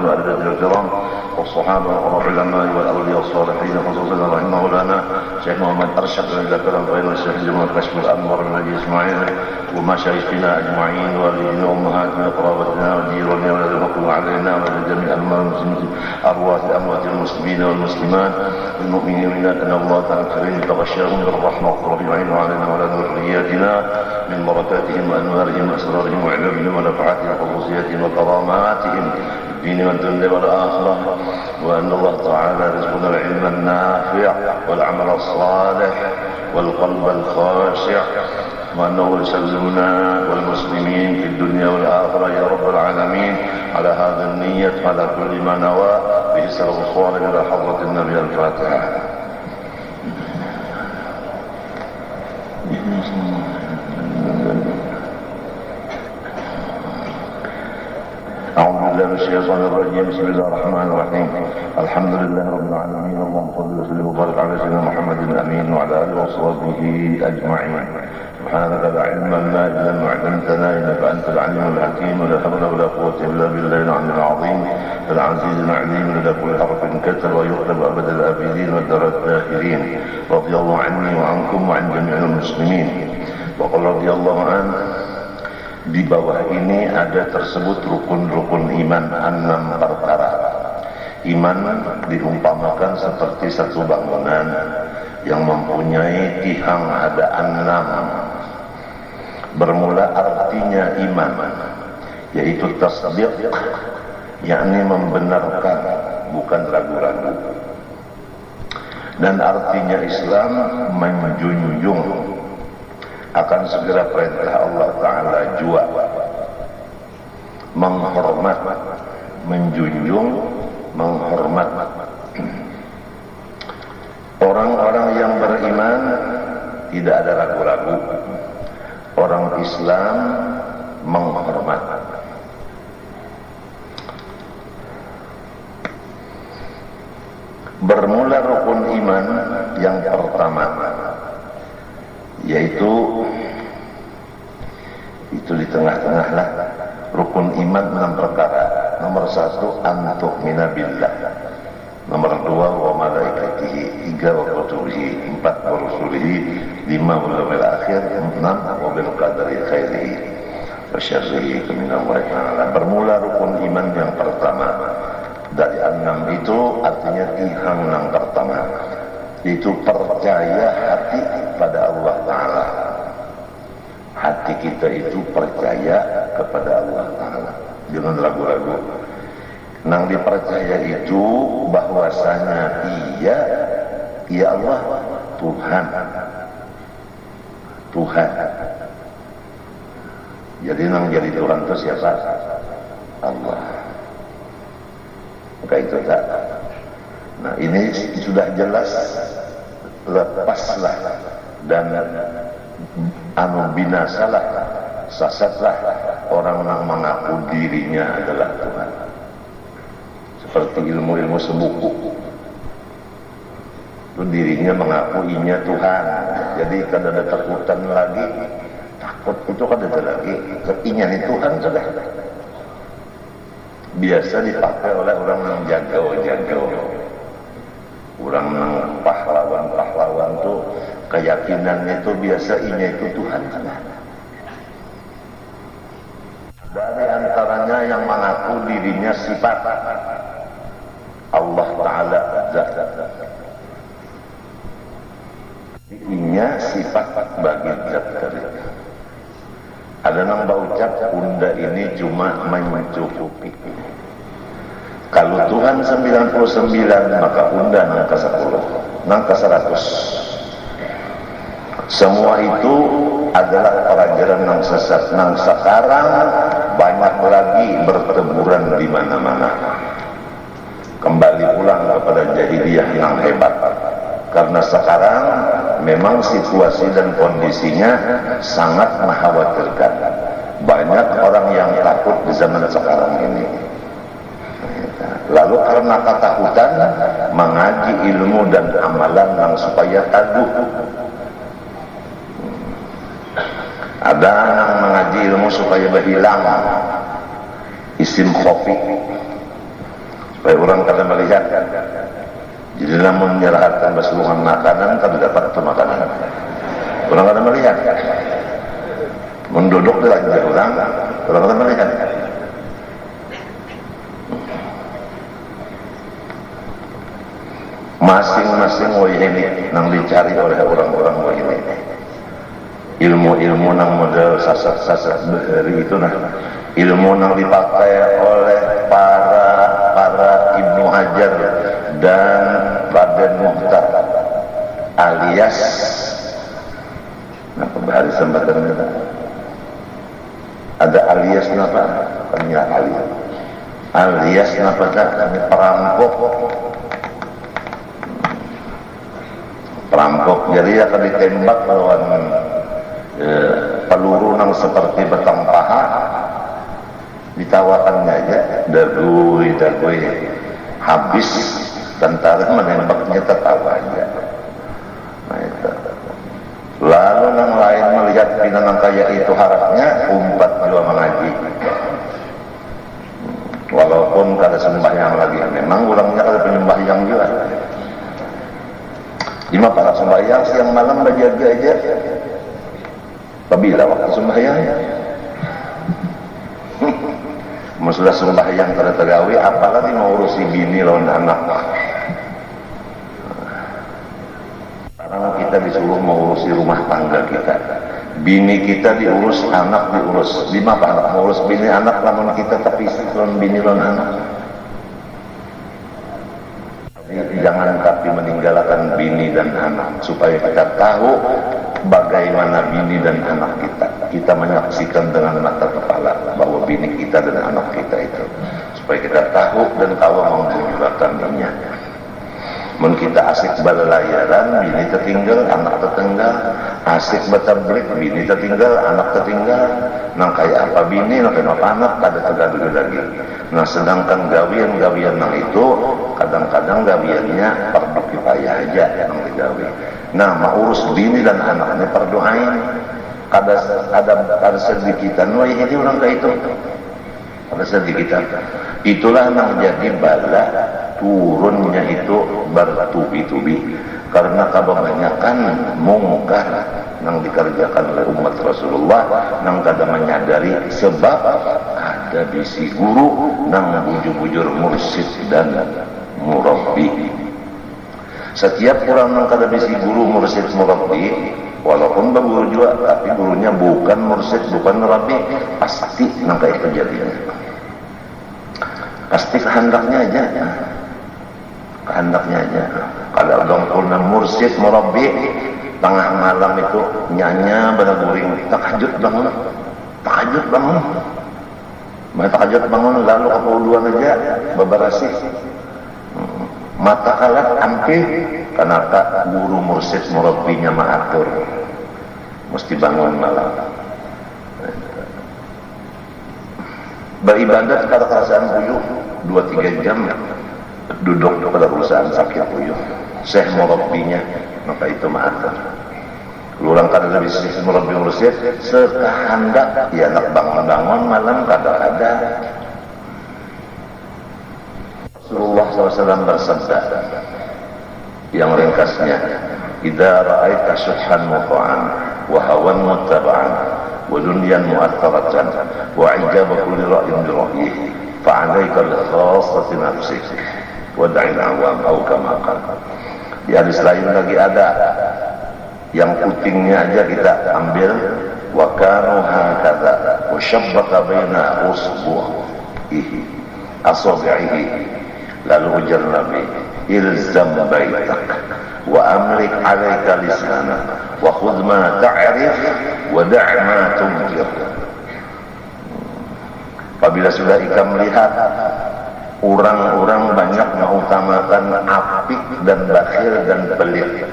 والأئمة الكرام والصحابة والعلماء والأولياء الصالحين خصوصا رحمه لنا شيخ محمد أرشد إلى كلام غير الشيخ جمال كشف الأنور بن أبي إسماعيل ومشايخنا أجمعين والدينا وأمهاتنا وقرابتنا وجيراننا والمقوم علينا ولجميع المسلمين أرواح الأموات المسلمين والمسلمات المؤمنين والمؤمنات أن الله تعالى الكريم تغشاهم بالرحمة والرحمة علينا وعلى ذرياتنا من بركاتهم وأنوارهم وأسرارهم وعلمهم ونفعاتهم وخصوصياتهم وكراماتهم الدين والدنيا والآخرة وأن الله تعالى رزقنا العلم النافع والعمل الصالح والقلب الخاشع وأنه يسلمنا والمسلمين في الدنيا والآخرة يا رب العالمين على هذا النية على كل ما نوى به السلف الصالح إلى حضرة النبي الفاتحة. أعوذ بالله من الشيطان الرجيم بسم الله الرحمن الرحيم الحمد لله رب العالمين اللهم صل وسلم وبارك على سيدنا محمد الأمين وعلى آله وصحبه أجمعين سبحانك لا علم لنا إلا ما علمتنا إنك أنت العليم الحكيم ولا حول ولا قوة إلا بالله العلي العظيم العزيز العليم لدى كل حرف كتب ويكتب أبد الآبدين والدرى الداخلين رضي الله عني وعنكم وعن جميع المسلمين وقال رضي الله عنه. Di bawah ini ada tersebut rukun-rukun iman 6 perkara. Iman diumpamakan seperti satu bangunan yang mempunyai tiang ada 6. Bermula artinya iman, yaitu tasdiq, yakni membenarkan, bukan ragu-ragu. Dan artinya Islam menjunjung akan segera perintah Allah Ta'ala jua, menghormat, menjunjung, menghormat. Orang-orang yang beriman tidak ada ragu-ragu. Orang Islam menghormat. Bermula rukun iman yang pertama, yaitu di tengah-tengah lah rukun iman 6 perkara. Nomor 1 antu'mina billah, nomor 2 wa malaikatihi, 3 wa kutubihi, 4 wa rusulihi, 5 wal yawmil akhir, 6 wa bil qadari khairihi wa syarrihi minallahi ta'ala. Bermula rukun iman yang pertama dari 6 itu artinya tiang 6 pertama, itu percaya hati pada Allah Ta'ala. Hati kita itu percaya kepada Allah Ta'ala, jangan ragu-ragu. Nang dipercaya itu bahwasanya ya Allah Tuhan. Jadi nang jadi Tuhan itu siapa? Allah. Maka itu tak. Nah ini sudah jelas, lepaslah dan binasalah, sesatlah orang yang mengaku dirinya adalah Tuhan. Seperti ilmu-ilmu sebuku, itu dirinya mengaku inya Tuhan. Jadi kada ada takutan lagi, takut itu kada ada lagi, inya ini Tuhan sudah. Biasa dipakai oleh orang yang jago-jago. Orang yang pahlawan tuh keyakinannya itu biasa inya itu Tuhan. Dari antaranya yang mengaku dirinya sifat Allah Ta'ala zat. Inya sifat bagi zat kerja. Ada yang berucap unda ini cuma mencukupi. Kalau Tuhan 99 maka unda nangka 10, nangka 100. Semua itu adalah pelajaran yang sesat. Nang sekarang banyak lagi berteburan di mana-mana. Kembali pulang kepada jahiliyah yang hebat. Karena sekarang memang situasi dan kondisinya sangat mengkhawatirkan. Banyak orang yang takut di zaman sekarang ini. Lalu karena ketakutan mengaji ilmu dan amalan yang supaya teguh. Ada yang mengaji ilmu supaya berhilang isim khofi. supaya orang kada melihat. Jadi namun menyerahkan basulungan makanan kada dapat itu makanan. Orang kada melihat. Menduduk di lanjut orang kada melihat. Masing-masing wahini nang dicari oleh orang-orang wahini. Ilmu-ilmu nang model sasat-sasat dari itu nah. Ilmu yang dipakai oleh para Ibnu Hajar dan Raden Muhtar alias nah kembali sembatan ada alias napa kanya alias napa perampok jadi akan ditembak lawan peluru nang seperti batang paha ditawarkannya aja dagui habis tentara menembaknya tertawa aja. Nah itu lalu yang lain melihat pinanang kaya itu harapnya umpat juga mengaji walaupun kada sembahyang lagi memang orangnya kada penyembahyang juga lima para sembahyang siang malam berjaga aja apabila waktu sembahyang sudah sembahyang kada tegawi apalagi mau urusi bini lawan anak. Sekarang kita disuruh mengurusi rumah tangga kita, bini kita diurus, anak diurus. Di mana anak mengurus bini anak lamun kita tapi lawan bini lawan anak. Jangan tapi meninggalkan bini dan anak supaya kita tahu bagaimana bini dan anak kita. Kita menyaksikan dengan mata kepala bahwa bini kita dan anak kita itu supaya kita tahu dan tahu mengunjurkannya. Mun kita asik balalayaran, bini tertinggal, anak tertinggal. Asik batablik, bini tertinggal, anak tertinggal. Nang kaya apa bini, nang kaya apa anak, kada tergaduh lagi. Nah sedangkan gawian-gawian nang itu kadang-kadang gawiannya fardu kifayah aja nang digawi. Nah mau urus bini dan anaknya fardu ain. Kada sedikitan, wah ini orang kayak itu. Kada sedikitan. Itulah yang jadi bala turunnya itu bertubi-tubi karena kebanyakan mungkar yang dikerjakan oleh umat Rasulullah yang kada menyadari sebab ada bisi guru yang bujur-bujur mursyid dan murabbi. Setiap orang yang kada bisi guru mursyid murabbi walaupun berguru juga tapi gurunya bukan mursyid bukan murabbi pasti yang kayak kejadian. Pasti kehendaknya aja kalau dongkulna mursyid murabbi tengah malam itu nyanya beraguring tahajud bangun lalu kepuluhan aja beberasi mata kalat ampe karena guru mursyid murabbinya mengatur mesti bangun malam beribadat pada kerasaan puyuh 2-3 jam duduk pada perusahaan sakit puyuh syekh murabbinya maka itu mengatur orang kada lebih syekh murabbi mursyid sekahandak ya nak bangun-bangun malam kada-kada. Rasulullah SAW bersabda yang ringkasnya idza ra'aita syuhhan muta'an wa hawan muttaba'an wa dunyan mu'attaratan wa ijaba kulli ra'yin bi ra'yihi fa'alaika bi khassati nafsik wa da'il awam au kama qala. Di hadis lain lagi ada yang putingnya aja kita ambil wa kanu hakadha wa shabbaka baina usbu'ihi asabi'ihi lalu ujar Nabi ilzam baitak wa amlik alaika lisanak wa khudh ma ta'rif wa da' ma tunkir. Apabila sudah ikam melihat orang-orang banyak mengutamakan apik dan bakhil dan pelit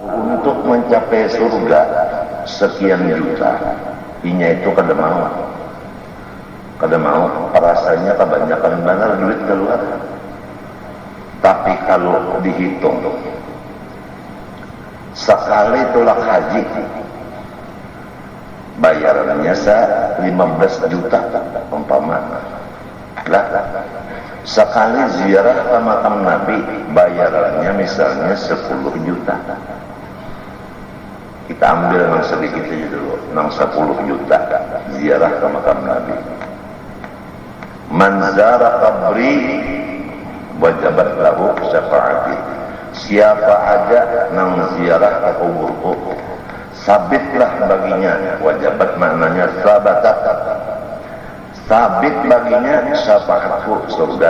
untuk mencapai surga sekian juta inya itu kada mau rasanya kebanyakan benar duit keluar. Tapi kalau dihitung sekali tolak haji bayarannya 15 juta umpama Lah, sekali ziarah ke makam Nabi bayarannya misalnya 10 juta. Kita ambil yang sedikit aja dulu, yang 10 juta ziarah ke makam Nabi. Man zara qabri wajabat lahu syafaati. Siapa aja nang ziarah ke kuburku, sabitlah baginya, wajabat maknanya sabatat, sabit baginya syafaatku, surga.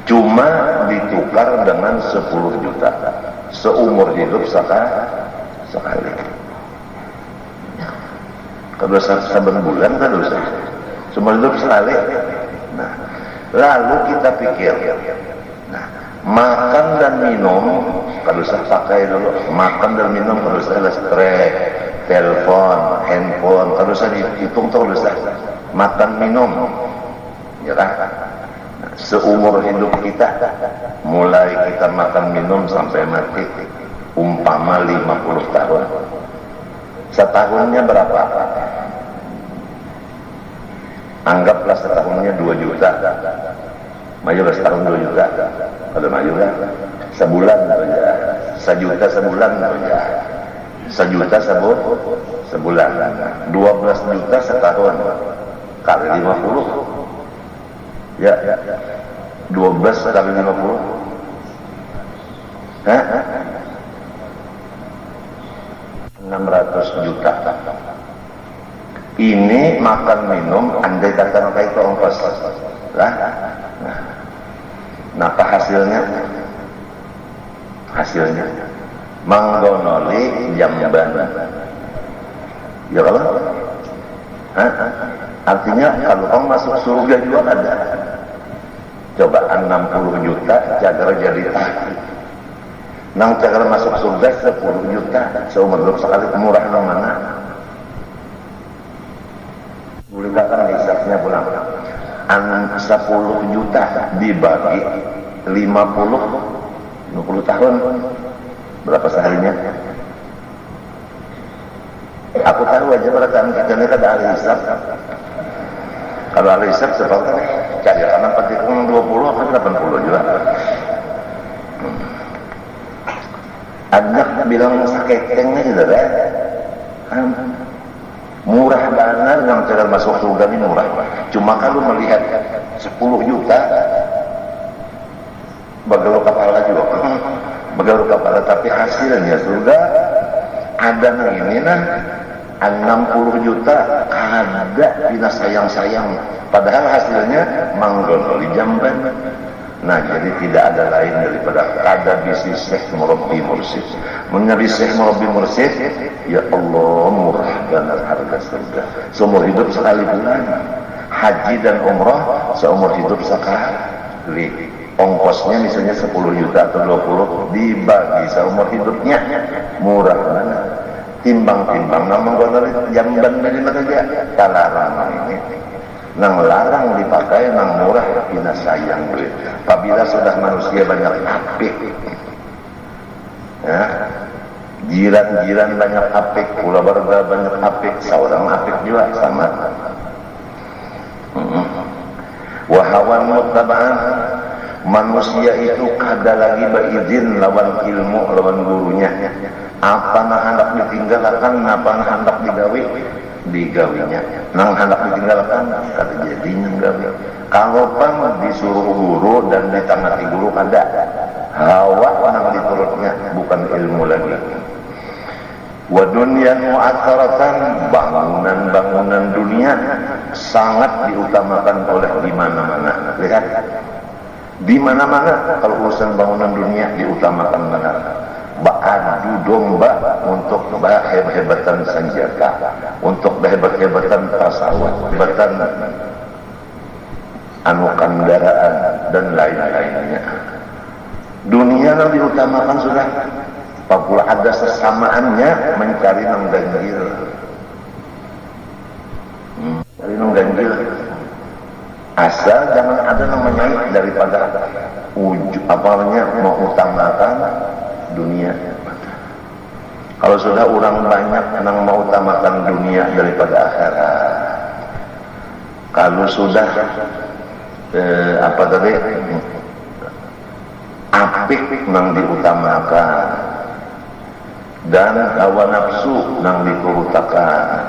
Cuma ditukar dengan 10 juta seumur hidup sekali. Kalau saban bulan kan dosa, seumur hidup sekali. Nah, lalu kita pikir, nah, makan dan minum kalau saya pakai dulu, makan dan minum kalau saya listrik, telepon, handphone, kalau saya dihitung tuh kalau saya makan minum, ya kan? Seumur hidup kita, mulai kita makan minum sampai mati, umpama 50 tahun. Setahunnya berapa? Anggaplah setahunnya 2 juta. Maju setahun 2 juta. Kalau maju kan sebulan saja. 1 juta sebulan saja. 1 juta sebulan. 12 juta setahun. Kali 50. Ya. 12 kali 50. Hah? 600 juta. Ini makan minum andai kata itu ongkos lah. Nah, apa hasilnya manggonoli jamban, ya kalau artinya kalau kamu masuk surga juga ada. Coba 60 juta jagar jadi taki, nang jagar masuk surga 10 juta seumur hidup sekali, murah nang mana? Boleh bahkan hisapnya pulang 10 juta dibagi 50 tahun berapa seharinya? Aku tahu aja perkataan kita ini ada ahli hisap. Kalau ahli hisap seperti cari anak petikung 20 atau 80 juga. Anak bilang saketengnya gitu deh. Murah benar yang cara masuk surga ini murah. Cuma kalau melihat 10 juta bagalau kepala juga, bagalau kepala, tapi hasilnya surga ada nang ini nah 60 juta ada tidak sayang-sayang, padahal hasilnya manggonoli jamban. Nah, jadi tidak ada lain daripada kada bisi Syekh Murabbi Mursyid. Menyari Syekh Murabbi Mursyid, ya Allah, murah benar harga surga. Seumur hidup sekali bulan. Haji dan umrah seumur hidup sekali. Ongkosnya misalnya 10 juta atau 20 dibagi seumur hidupnya. Murah benar. Timbang-timbang nama gonori jamban dari mana saja. Talarang ini. Nang larang dipakai, nang murah kita sayang duit. Apabila sudah manusia banyak apik, ya, jiran-jiran banyak apik, keluarga banyak apik, seorang apik juga sama. Wahawan mutabaan, manusia itu kada lagi berizin lawan ilmu, lawan gurunya. Apa nak hendak ditinggalkan, apa nak hendak digawinya. Nang hendak ditinggalkan kata jadinya gawi. Kalau pan disuruh guru dan ditangati guru kada, hawa nang diturutnya, bukan ilmu lagi. Wa dunyan mu'atharatan, bangunan-bangunan dunia sangat diutamakan oleh di mana-mana. Lihat, di mana-mana kalau urusan bangunan dunia diutamakan benar. Adu domba untuk hebat-hebatan senjata, untuk hebat-hebatan pesawat, hebatan kendaraan dan lain-lainnya. Dunia yang diutamakan sudah. Apabila ada sesamaannya mencari nang ganjil. Cari nang ganjil. Asal jangan ada namanya daripada mengutamakan dunia. Kalau sudah orang banyak yang mengutamakan dunia daripada akhirat, Kalau sudah apa tadi, apik nang diutamakan dan hawa nafsu nang dikurutakan,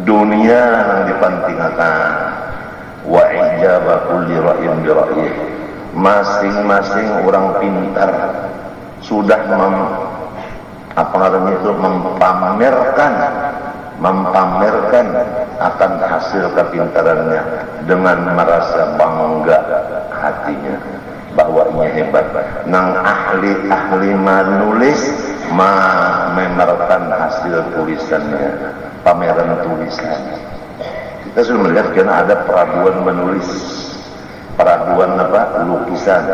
dunia nang dipantingakan, wa ijaba kulli ra'yin bi ra'yih. Masing-masing orang pintar sudah memamerkan akan hasil kepintarannya dengan merasa bangga hatinya bahwa ini hebat. Nang ahli menulis memamerkan hasil tulisannya, pameran tulisan. Kita sudah melihat karena ada peraduan menulis, peraduan lukisan.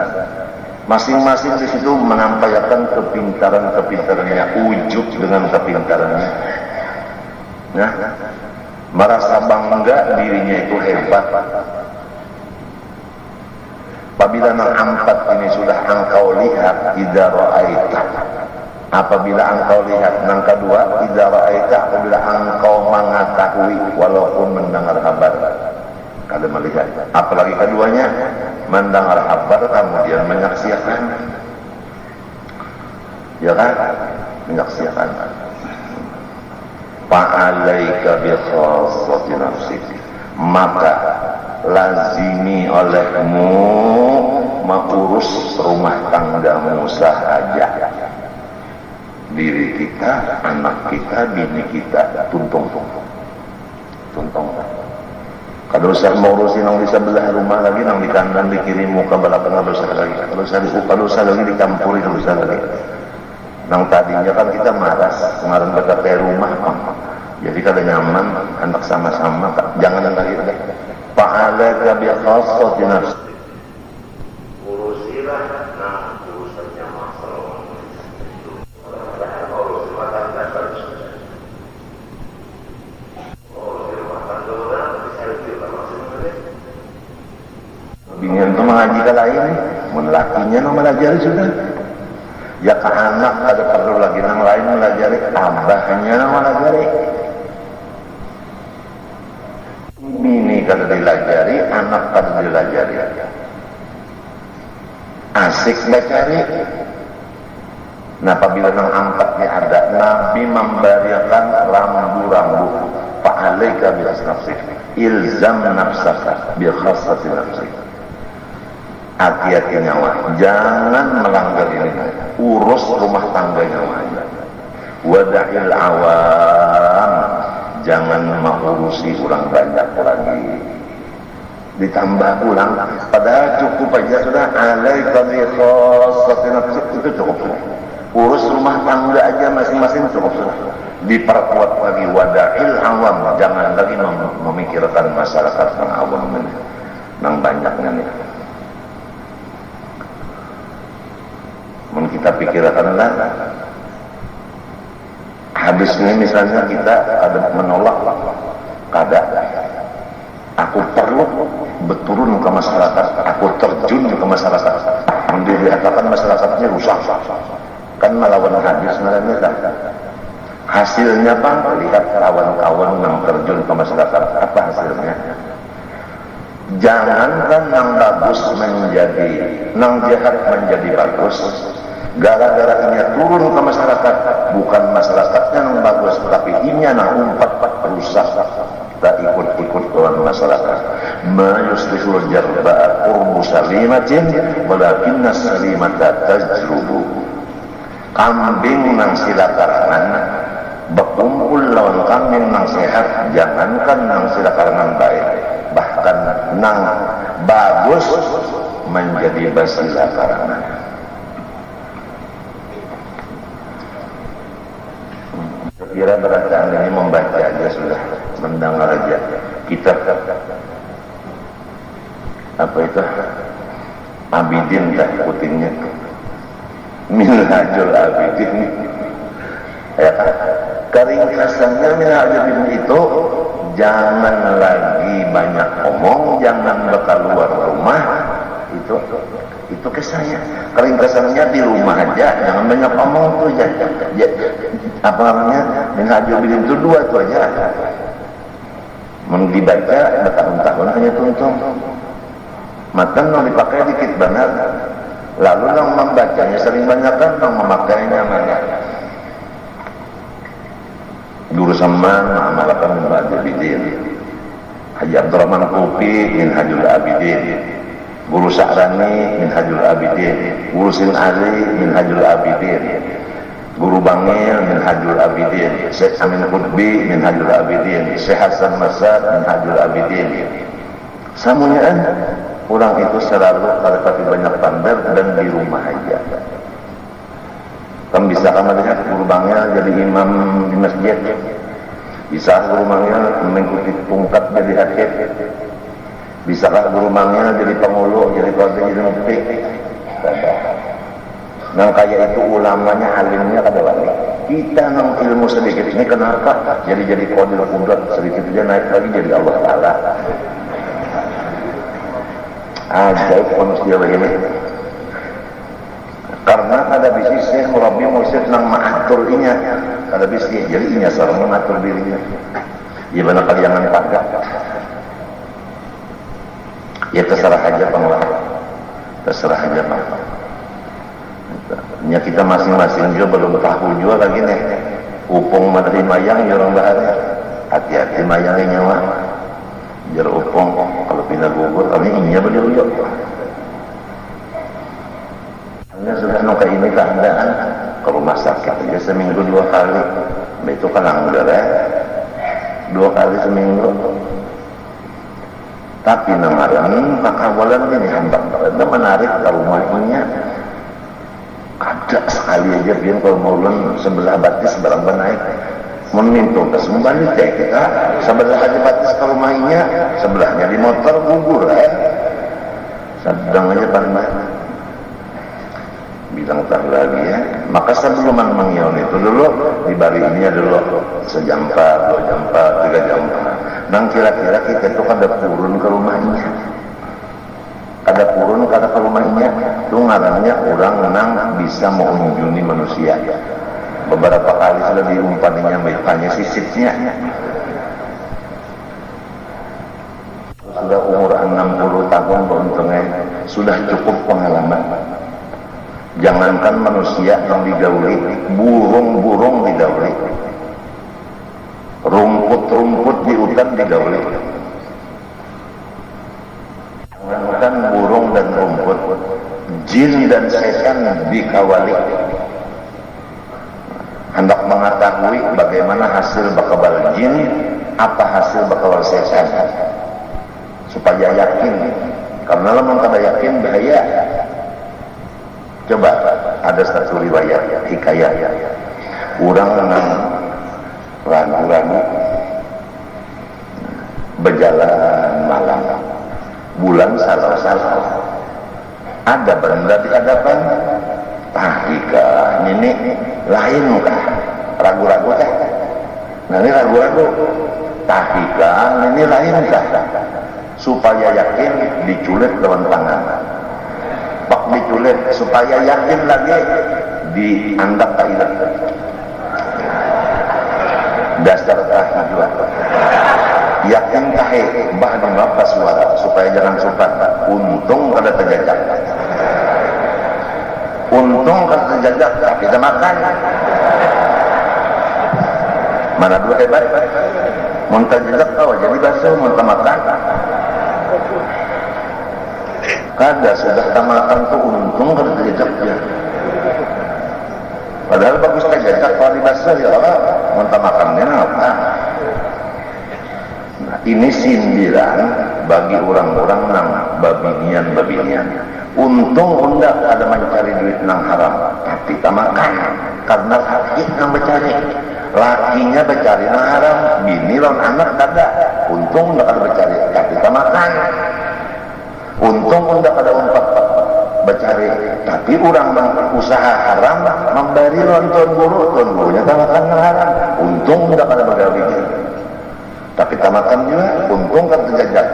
Masing-masing di situ menampilkan kepintarannya, ujub dengan kepintarannya. Nah, merasa bangga dirinya itu hebat. Apabila nang 4 ini sudah engkau lihat, idza ra'aita. Apabila engkau lihat, nang kedua, idza ra'aita, apabila engkau mengetahui walaupun mendengar kabar. Kalau melihat, apalagi keduanya, mendengar kabar kemudian menyaksikan, ya kan? Menyaksikan. Fa'alaika bi khassati nafsik, maka lazimi olehmu mengurus rumah tanggamu sahaja. Diri kita, anak kita, bini kita, tuntung. Kalau saya mau urusin yang di sebelah rumah lagi, yang di kandang dikirim muka belakang, kalau saya lagi dicampuri, kalau saya lagi. Yang tadinya kan kita marah, kemarin berkata rumah, jadi kalau nyaman, anak sama-sama, jangan lagi. Fa'alaka bi khassati nafsi. Urusilah, urusannya masalah. Binian itu mengaji ke lain, melakinya no melajari sudah. Ya ke anak ada perlu lagi yang lain melajari, abahnya no melajari. Bini kalau dilajari, anak kalau dilajari. Asik bacari. Nah, apabila nang 4 ada, Nabi memberikan rambu-rambu. Fa'alaika bi nafsik, ilzam nafsaka bi khassati nafsik. Hati-hati nyawa, jangan melanggar ini, urus rumah tangga nyawa. Wada'il awam, jangan mengurusi orang banyak lagi. Ditambah ulang, padahal cukup aja sudah. Alaika bi khassati nafsik, itu cukup sudah. Urus rumah tangga aja masing-masing cukup sudah. Diperkuat lagi, wada'il awam, jangan lagi memikirkan masyarakat yang awam ini, yang banyaknya nih. Kita pikirkanlah habisnya misalnya kita ada menolak aku perlu berturun ke masyarakat, aku terjun ke masyarakat, dikatakan masyarakatnya rusak kan melawan hadis mereka. Hasilnya bang, lihat kawan-kawan yang terjun ke masyarakat, apa hasilnya? Jangankan yang bagus menjadi, yang jahat menjadi bagus. Gara-gara ini turun ke masyarakat, bukan masyarakatnya yang bagus, tapi ini yang umpat rusak. Kita ikut-ikut dalam masyarakat. Ma yuslihul jarba'a qurbu salimatin, walakinna salimata tajrubu. Kambing nang silakarangan, berkumpul lawan kambing nang sehat, jangankan nang silakarangan baik, bahkan nang bagus menjadi basilakarangan. Kira bacaan ini membaca aja sudah, mendengar aja kitab apa itu Abidin, tak ikutinnya Minhajul Abidin ya kan, keringkasannya Minhajul Abidin itu jangan lagi banyak omong, jangan keluar rumah, itu kesannya. Keringkasannya di rumah aja, jangan banyak omong tuh ya, apa namanya, Minhajul Abidin itu 2 itu aja. dibaca bertahun-tahun hanya tuntung. Matan yang dipakai dikit benar. Lalu yang membacanya sering banyak kan, yang memakainya banyak. Guru Saman mengamalkan Minhajul Abidin. Haji Abdurrahman Kufi Minhajul Abidin. Guru Sa'rani Minhajul Abidin. Guru Sin Ali Minhajul Abidin. Guru Bangil Minhajul Abidin. Syekh Amin Qutbi Minhajul Abidin. Syekh Hasan Masad Minhajul Abidin. Samunyaan orang itu selalu kalau tapi banyak pandar dan di rumah aja. Kan bisa kan melihat guru Bangil jadi imam di masjid. Bisa guru Bangil mengikuti pungkat jadi hakim. Bisakah guru Bangil jadi pengulu, jadi qadhi, jadi mufti. Nang kaya itu ulamanya, alimnya kada wali. Kita nang ilmu sedikit ini kenapa jadi qadhi qudrat sedikit aja naik lagi jadi Allah Taala. Ajaib manusia begini. Karena ada bisnisnya murabi musyrik nang mengatur inya, ada bisnis jadi inya sarang mengatur dirinya. Ya benar kaliangan pagak. Ya terserah aja pengelola, terserah aja bang. Ya kita masing-masing juga belum tahu juga lagi nih. Upung madri mayang orang bahaya. Hati-hati mayangnya nyawa. Jar upung kalau pindah gugur, kami inya beliau. Hanya sudah nuka ini keadaan ke rumah sakit aja seminggu 2 kali. Itu kan anggar ya. 2 kali seminggu. Tapi namaran pakawalan ini hambak ada menarik ke rumahnya. Ada sekali aja biar kalau maulan sebelah batis barang naik meminta kesembali teh kita sebelah aja batis ke rumahnya, sebelahnya di motor gugur ya. Sedang aja barang bilang tak lagi ya. Maka sebelum mengion itu dulu dibari ini dulu sejam 4, 2 jam 4, 3 jam 4. Nang kira-kira kita itu kada turun ke rumahnya. Kada turun kada ke rumahnya. Itu ngarannya orang nang bisa mengunjungi manusia. Beberapa kali sudah diumpaninya tanya sisipnya. Sudah umur 60 tahun beruntungnya sudah cukup pengalaman. Jangankan manusia yang digauli, burung-burung digauli. Rumput-rumput di hutan digauli. Jangankan burung dan rumput, jin dan setan dikawali. Hendak mengetahui bagaimana hasil bakal jin, apa hasil bakal setan. Supaya yakin, karena lemah kada yakin bahaya. Coba ada satu riwayat hikayat orang nang ragu-ragu berjalan malam, bulan salah-salah ada benda di hadapan. Tahika ini lain kah? Ragu-ragu kah? Nah ini ragu-ragu. Tahika ini lain kah? Supaya yakin diculik dengan tangan. Pak diculik supaya yakin lagi dianggap kaidah. Dasar tahi juga. Yakin tahi bah di apa suara supaya jangan sumpat. Untung kada terjajak. Untung kada terjajak tapi kita makan. Mana dua hebat? Muntah jejak tahu jadi basuh muntah makan. Kada sudah tamakan tuh untung kada terjejaknya. Padahal bagus terjejak kalau dibasuh ya Allah muntah makannya apa? Nah, ini sindiran bagi orang-orang nang babinian. Untung hendak ada mencari duit nang haram, tapi tamakan karena laki nang mencari. Lakinya mencari nang haram, bini lawan anak kada. Untung hendak ada mencari, tapi tamakan. Untung hendak ada umpat mencari, tapi orang usaha haram memberi tuan gurunya tamakan nang haram. Untung hendak ada begawi. Tapi tamakan juga, untung kan terjajak.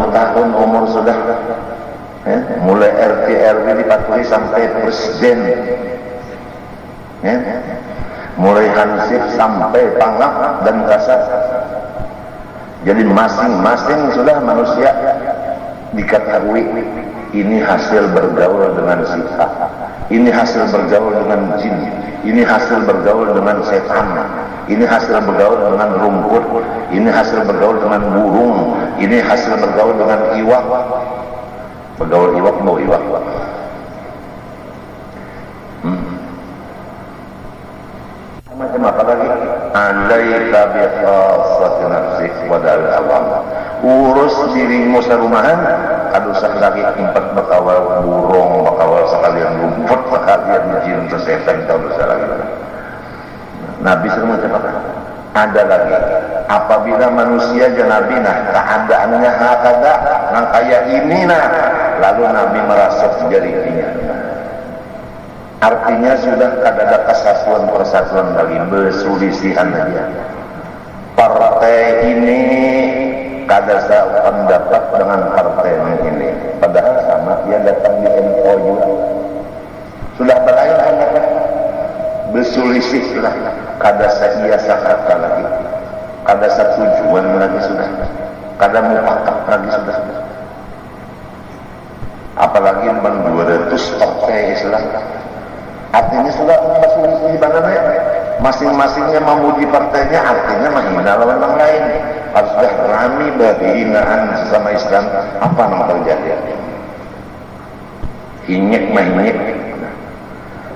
Tahun umur sudah mulai RT RW dipatuhi sampai presiden ya. Mulai hansip sampai pangap dan kasar. Jadi masing-masing sudah manusia diketahui ini hasil bergaul dengan sifat, ini hasil bergaul dengan jin, ini hasil bergaul dengan setan, ini hasil bergaul dengan rumput, ini hasil bergaul dengan burung, ini hasil bergaul dengan iwak. Bergaul iwak mau iwak. Macam apa lagi? Alaika bi khassati nafsik wa dal awam. Urus dirimu sarumahan, kadusah lagi empat bakawal burung, bakawal sekalian rumput, sekalian jin sesetan kau dosa lagi. Nabi sering mengucapkan ada lagi. Apabila manusia dan Nabi keadaannya hakada, nang kayak ini lalu Nabi merasuk jarinya. Artinya sudah ada kesatuan persatuan lagi, berselisihan aja. Partai ini kada pendapat dengan partai ini, padahal sama dia datang di MOU. Sudah berlayar kan? Berselisih lah, kada saya sakata lagi, kada setujuan lagi sudah, kada mufakat lagi sudah. Apalagi 200 partai Islam. Artinya sudah masing-masing masing-masingnya memuji partainya, artinya menghina lawan yang lain. Harus sudah berani berhinaan sesama Islam. Apa yang terjadi? Hinyek.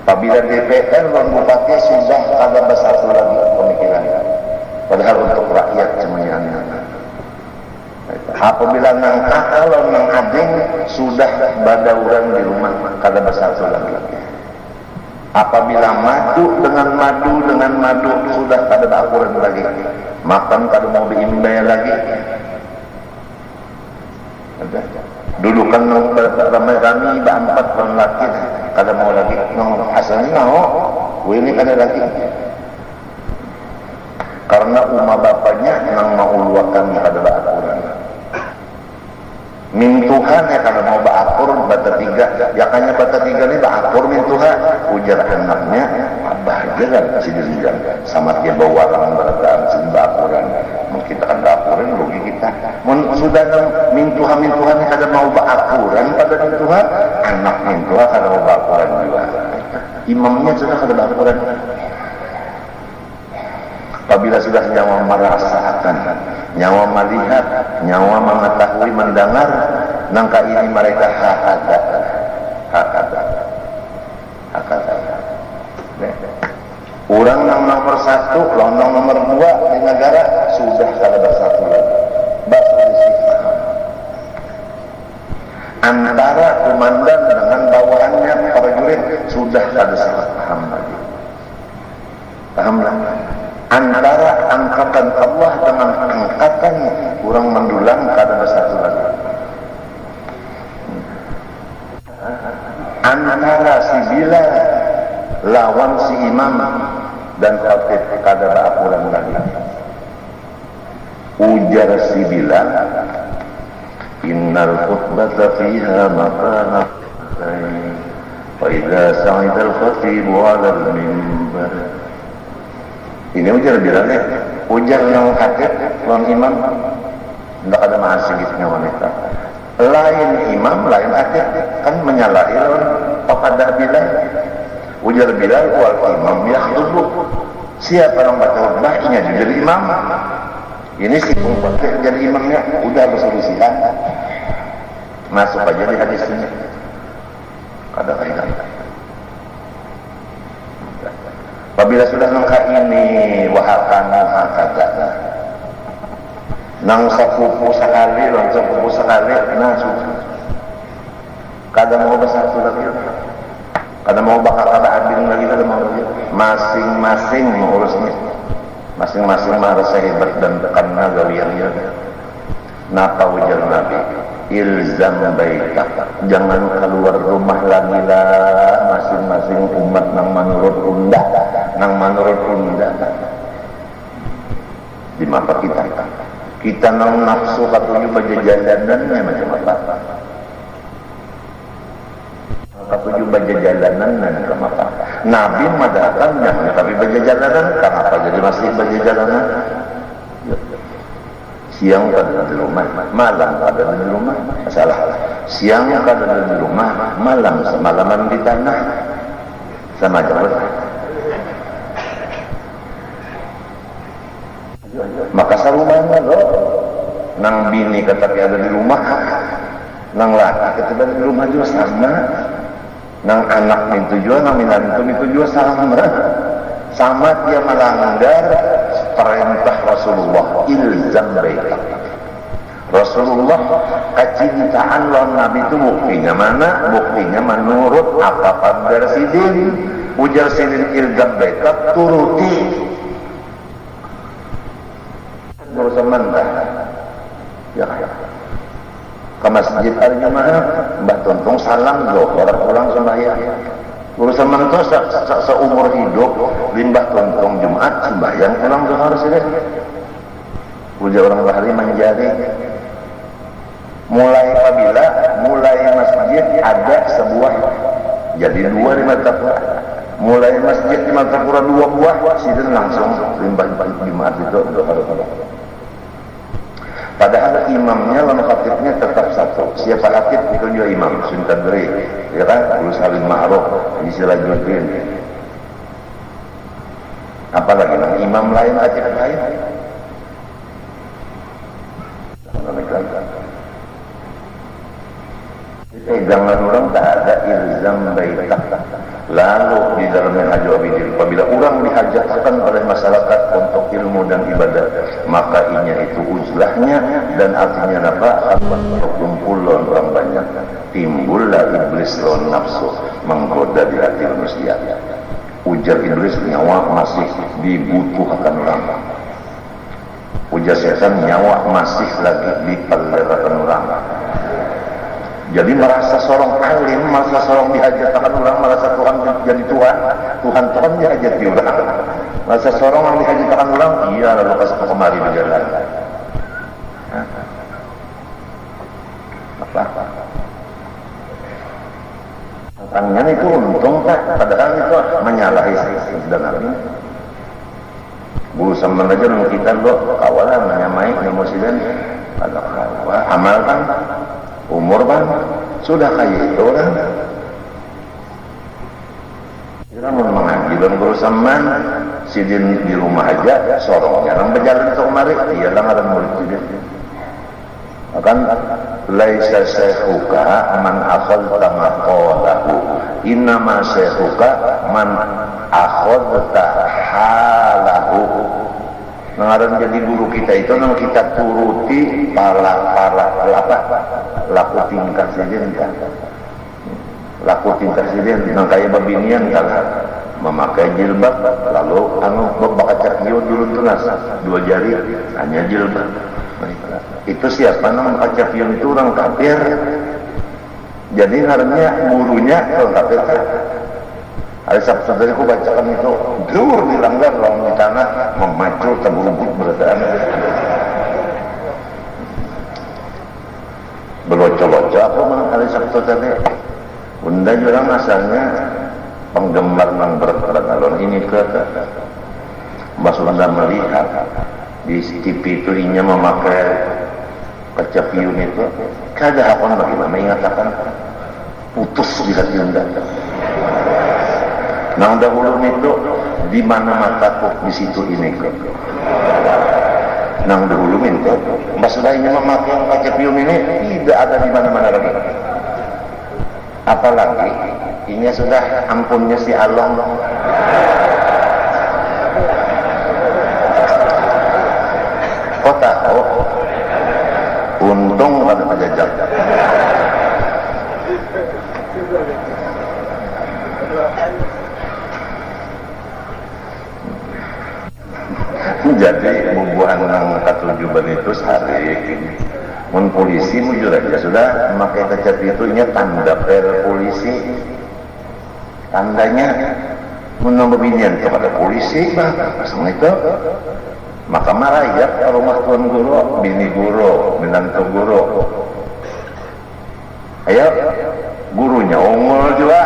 Apabila DPR dan bupati sudah ada bersatu lagi pemikiran, padahal untuk rakyat semuanya. Apabila nang kakak lawan nang ading sudah badauran di rumah kada bersatu lagi. Apabila madu dengan madu sudah kada akuran lagi, makan kada mau diimbai lagi. Dulu kan ramai-ramai berempat orang laki kada mau lagi, nong asalnya ini kada lagi. Karena umma bapaknya nang mau luakan kada akuran. Min Tuhan ya kalau mau berakur bata tiga, ya kanya bata tiga ini berakur min Tuhan. Ujar anaknya, abah aja kan si dirinya sama dia bawa orang berataan si berakuran. Kita kan berakuran rugi kita. Sudah min Tuhan ini kada mau berakuran pada min Tuhan, anak min Tuhan kada mau berakuran juga. Imamnya sudah kada berakuran. Apabila sudah nyawa merasakan, nyawa melihat, nyawa mengetahui, mendengar, nangka ini mereka hakada. Orang yang nomor 1, orang yang nomor 2 di negara sudah kada bersatu lagi. Berselisih antara komandan dengan bawahannya prajurit sudah kada salah paham lagi. Pahamlah. Antara angkatan Allah dengan angkatan orang mendulang kada bersatu lagi. Antara si Bilal lawan si imam dan khatib kada berakuran lagi. Ujar si Bilal, innal khutbata fiha maqamat fa idza sa'ida al-khatib 'ala al-minbar. Ini ujar bilangnya, ujar yang khatib lawan imam, tidak ada mahasiswanya wanita. Lain imam, lain khatib, kan menyalahi lawan pepada Bilal. Ujar Bilal, wal imam yakhtub. Siapa yang baca khutbah, ini jadi imam. Ini si pembatik jadi imamnya, udah berselisihan. Masuk aja di hadis ini. Ada kaitan. Apabila sudah nangka ini wahakana hakada nang sepupu sekali nah sudah kada mau bersatu lagi, kada mau bakal kada adil lagi, kada mau lagi. Masing-masing mengurusnya, masing-masing merasa hebat dan karena gawiannya. Napa ujar Nabi, ilzam baitak, jangan keluar rumah lagi lah, masing-masing umat nang menurut undang di mata kita nang nafsu katuju baca jalanannya macam apa, katuju baca jalanan dan ke mata Nabi mah datangnya tapi berjalanan, kenapa jadi masih berjalanan? Siang pada di rumah, malam pada di rumah, salah. Siang pada di rumah, malam semalaman di tanah, sama aja. Maka sarumanya loh, nang bini kata ada di rumah, nang laki kata di rumah juga sama. Nang anak itu juga, nang minantum itu juga sama dia melanggar perintah Rasulullah ilzam baitak. Rasulullah kecintaan lawan Nabi itu buktinya mana? Buktinya menurut apa pandar sidin ujar sidin ilzam baitak turuti berusaha mentah ya ke masjid hari Jumat, Mbah Tontong salam loh, orang pulang sembahyang. Urusan mentos seumur hidup, Mbah Tontong Jumat sembahyang pulang zuhur sih. Ujar orang bahari menjadi. Mulai apabila mulai masjid ada sebuah, jadi dua di Martapura. Mulai masjid di Martapura dua buah, sidin langsung Mbah Jumat itu zuhur. Padahal imamnya lawan khatibnya tetap satu. Siapa khatib itu juga imam, Suntan Beri, ya kan? Ulus Halim Ma'ruf, Sirajuddin. Apalagi nang imam lain, khatib lain. Pegangan orang tak ada ilzam baitak. Lalu di dalam Minhaj Abidin, apabila orang dihajatkan oleh masyarakat untuk ilmu dan ibadah, maka inya itu uzlahnya dan artinya apa? Berkumpul orang banyak, timbullah iblis lawan nafsu menggoda di hati manusia. Ujar iblis nyawa masih dibutuhkan orang. Ujar setan nyawa masih lagi dipeliharakan orang. Jadi merasa seorang alim, merasa seorang dihajatkan orang, merasa Tuhan jadi Tuhan, Tuhan dihajati orang. Merasa seorang yang dihajatkan orang, iya lalu kasih kemari berjalan. Apa? Tentangnya itu untung tak, padahal itu menyalahi dan Nabi. Bu sama aja dengan kita lo kawalan menyamai muslim, amalkan. Umur bang, sudah kayak itu orang. Kita mau mengaji dan berusaha sidin di rumah aja, sorongnya orang berjalan ke kemari, iyalah ada murid sidin. Akan laisa syekhuka man akhadta maqalahu, innama syekhuka man akhadta halahu. Mengarang jadi guru kita itu nama kita turuti laku tingkat sidin kan, laku tingkat sidin nang kaya babinian kan memakai jilbab lalu bakat cakio dulu tunas dua jari hanya jilbab. Itu siapa nama bakat cakio itu orang kafir. Jadi ngarannya gurunya orang kafir kan. Hari Sabtu tadi aku bacakan itu dur dilanggar lawan di tanah memacu terburu-buru berdaan berlocok-locok apa mah hari Sabtu tadi. Bunda juga asalnya penggemar nang berat-berat alon ini ke Mbak Sunda melihat di TV itu inya memakai kecapiun itu kada apa bagaimana mengatakan putus di hati Unda. Nang dahulu itu di mana mataku di situ ini ke. Nang dahulu itu maksudnya memakai kecapiun ini tidak ada di mana-mana lagi. Apalagi ini sudah ampunnya si Allah. Kau tahu? Untung ada penjajah. Jadi bubuhan nang katujuban itu sehari mun polisi mujur aja sudah memakai kecapi itu nya tanda per polisi, tandanya menambahinian kepada polisi bah pasang itu maka marayat ke rumah tuan guru, bini guru, menantu guru. Ayo gurunya ongol juga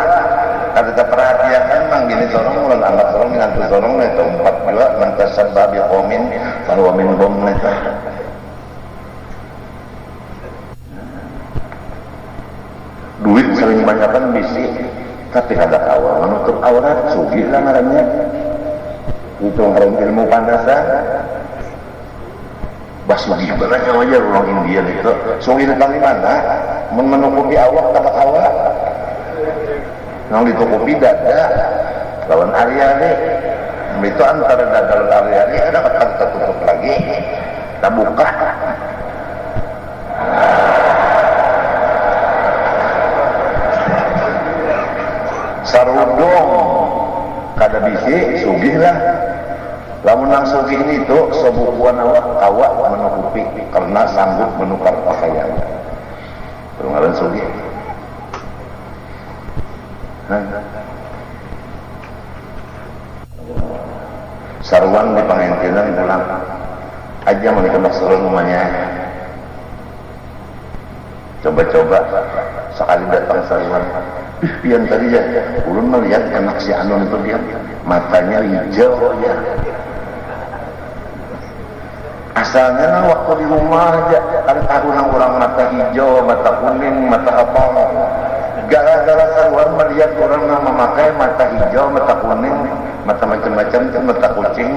kada perhatian mang gini sorong ulang anak sorong ngantu sorong itu 42 mantasan babi qomin bahwa min bom neta duit sering banyakkan bisi tapi ada awal menutup aurat sugih lah ngarannya itu ngaran ilmu pandasan bas sugih banget aja orang India itu sugih di mana menutupi awak tapak awak nang ditutupi dada lawan ari-ari itu antara dada dan ari-ari ada akan tertutup lagi kita buka sarudong kada bisi sugih lah lamun nang sugih itu sebukuan awak menutupi karena sanggup menukar pakaian ngaran sugih sarwan di pangentinan pulang aja menikah sarwan rumahnya coba-coba sekali datang sarwan pian tadi ya ulun melihat anak si Anon itu dia matanya hijau ya asalnya nah waktu di rumah aja ada tahunan orang mata hijau mata kuning mata apa gara-gara sarwan melihat orang yang memakai mata hijau, mata kuning, mata macam-macam, mata kucing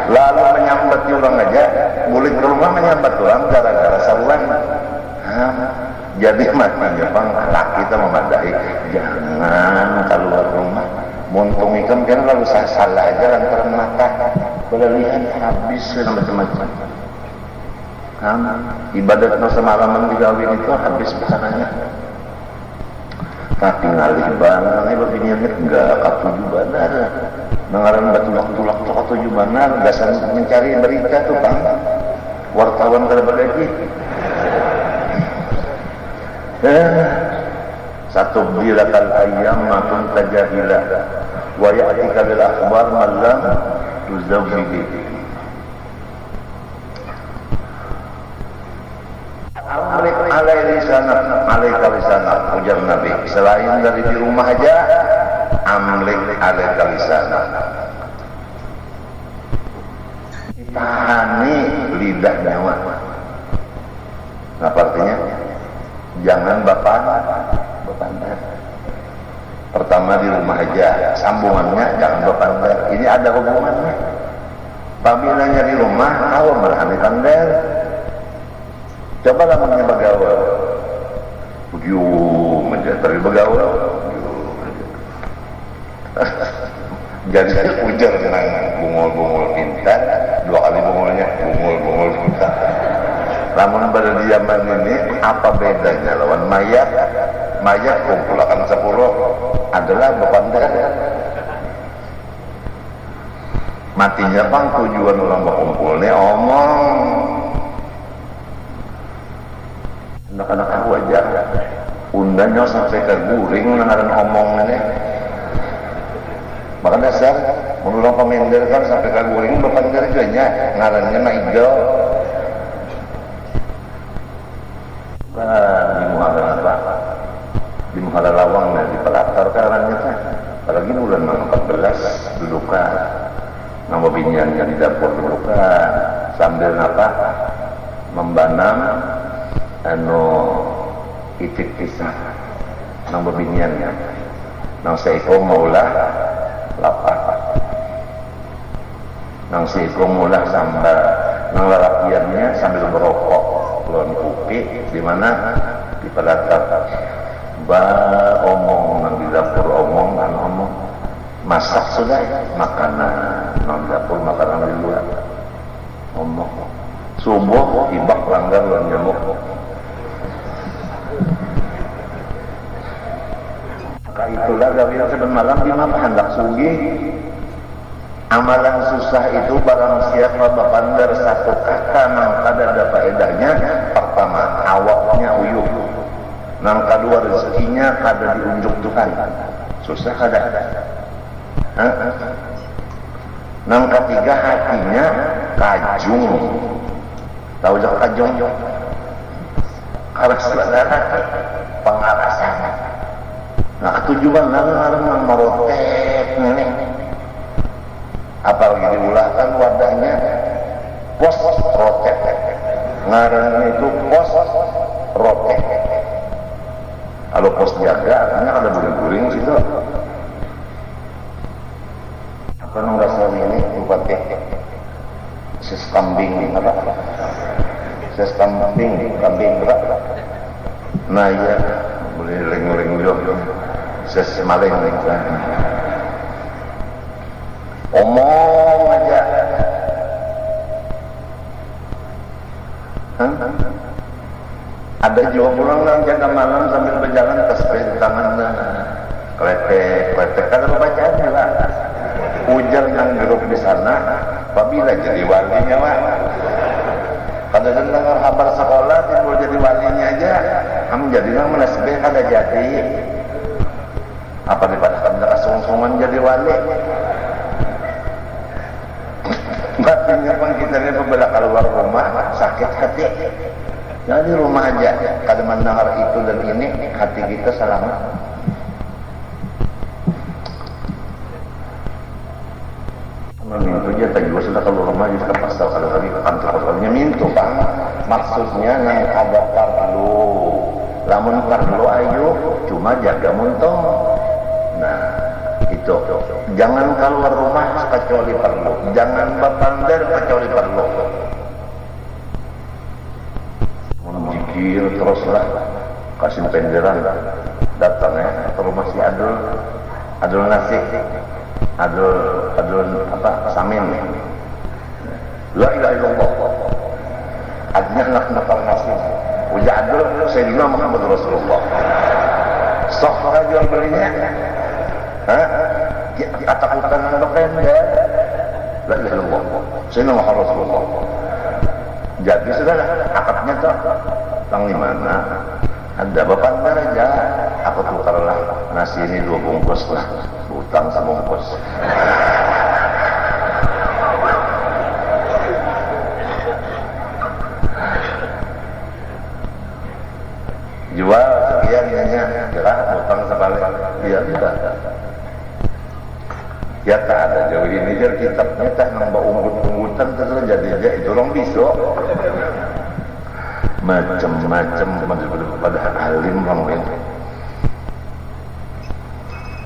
lalu menyambat orang aja boleh ke rumah menyambat orang gara-gara sarwan jadi maknanya bang laki kita memadai jangan keluar rumah montung ikan kan lalu salah aja lantaran mata boleh lihat habis macam-macam ibadat semalaman digawin itu habis pesanannya tapi ngalih banget beginiannya enggak katuju benar mengaran batulak-tulak katuju benar dasar mencari berita tuh bang wartawan kada bergaji satu bilakal ayyam matun tajahila wa ya'tika bil akhbar malam tuzawwidi alaika lisanat ujar Nabi selain dari di rumah aja amlik alaika lisanat tahani lidah nyawa apa artinya jangan bapak pertama di rumah aja sambungannya jangan bapak ini ada hubungannya paminanya di rumah awam merahani tanggal coba lamanya begaul dari begaul jadi ujar nang bungul-bungul pintar dua kali bungulnya bungul pintar namun pada zaman ini apa bedanya lawan mayat kumpulakan 10 adalah bepantar matinya bang tujuan orang berkumpulnya omong anak-anak aku aja undangnya sampai ke guring ngaran omongnya maka dasar menurut pemender kan sampai ke guring bepantar juga ngarannya na hijau di muara apa di muara lawang di pelatar karannya kan apalagi bulan 14 dudukan nama binyannya di dapur dudukan sambil apa membanam itik pisah nang bebiniannya nang seiko maulah lapar nang seiko maulah sambil nang larapiannya sambil berokok keluar kopi di mana di pelatar omong nang di dapur omong masak sudah makanan nang dapur makanan di luar omong subuh ibak langgar lan nyamuk itulah gawi sebenarnya malam di mana hendak sugih amalan susah itu barang siapa bapandar satu kata nang kada ada faedahnya pertama awaknya uyuh nang kedua rezekinya kada diunjuk Tuhan susah kada nang ketiga hatinya kajung tahu jak kajung karas saudara pengalasan Nah tujuan ngarang merotek nenek. Apalagi diulah kan wadahnya pos roket. Ngarang itu pos roket. Kalau pos jaga artinya ada guling-guling situ. Apa nang dasar ini pakai ses kambing apa? Ses kambing berapa? Nah ya boleh ling-ling juga. Ses maling kan. Omong aja. Ada juga pulang yang jaga malam sambil berjalan tasbih di tangannya. Kletek kan bacaan juga. Ujar yang grup di sana, apabila jadi walinya mah. Kalau dengar kabar sekolah timbul jadi walinya aja, kamu jadi nang menasbih kada jadi. Apa daripada kamu sungsungan jadi wali? Batinnya pun kita ini pembela keluar rumah sakit hati. Jadi rumah aja kalau mendengar itu dan ini hati kita selamat. Mintu aja tadi gua sudah keluar rumah juga pasal kalau lagi ke kantor-kantornya mintu bang. Maksudnya nang ada perlu, lamun perlu ayo cuma jaga muntong. Nah itu jangan keluar rumah kecuali perlu, jangan berpandar kecuali perlu. Menjikir teruslah kasih penderan datangnya ke rumah si adul nasi adul apa samin la ilaha illallah adnya nak nasi uja adul sayyidina Muhammad Rasulullah sok jual belinya ketakutan anak pendek la ilaha illallah sayyidina Muhammad Rasulullah. Jadi sudah akadnya tuh tang di mana ada bapak aja aku tukarlah nasi ini 2 bungkus lah utang sebungkus. Jual sekian nanya kira utang sebalik dia tidak. Ya tak ada jauh ini jer kitabnya tak nambah unggut-unggutan terus jadi itu orang bisa macam-macam pada alim orang ini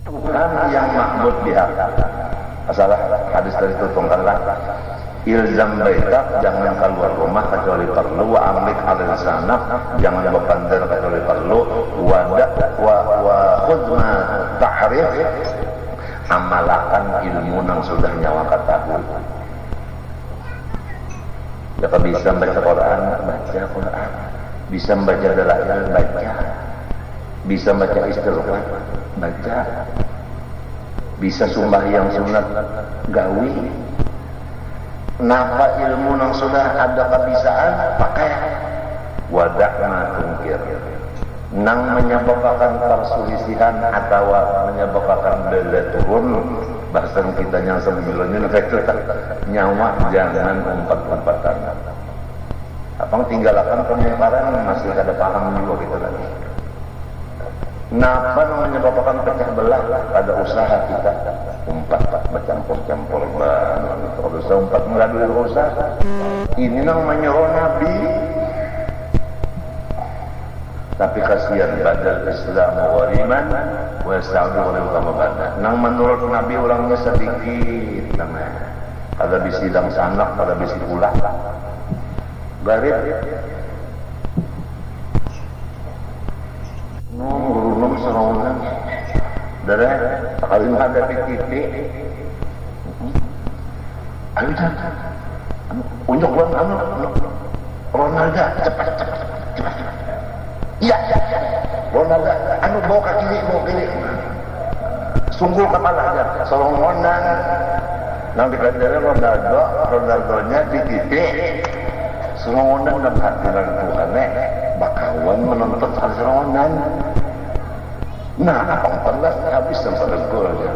bukan yang makbud biar masalah hadis dari itu tongkarlah ilzam baitak jangan keluar rumah kecuali perlu wa amlik alil sanaf jangan berpandar kecuali perlu wa khudma ta'rif amalakan ilmu yang sudah nyawa ketahui. Ya bisa baca Quran, bisa membaca dalail, baca, bisa baca istighfar, baca, bisa sembahyang sunat, gawi. Napa ilmu yang sudah ada kebisaan pakai wadah tungkir. Nang menyebabkan perselisihan atau menyebabkan bela turun bahkan kita yang sebelumnya nyawa jangan umpat-umpatan. Abang tinggalkan pemungkaran masih ada paham juga kita lagi. Napa menyebabkan pecah belah pada usaha kita umpat bercampur-campur kalau bisa umpat mengadu usaha ini namanya Nabi. Tapi kasihan badal Islam wariman wa sa'udu wa mabana. Nang menurut Nabi orangnya sedikit namanya. Ada bisi dang sanak, ada bisi ulah. Garib. Nurunum serongan. Dari sekali menghadapi titik. Ayo jangan. Unjuk Ronaldo cepat. Iya, Ronaldo, bawa ke kiri. Sungguh kepala aja, solongonan. Nang dikandalnya Ronaldonya di titik. Solongonan dan hati dan Tuhannya, bakawan menuntut hal solongonan. Nah, abang pelas habis sampai gol aja.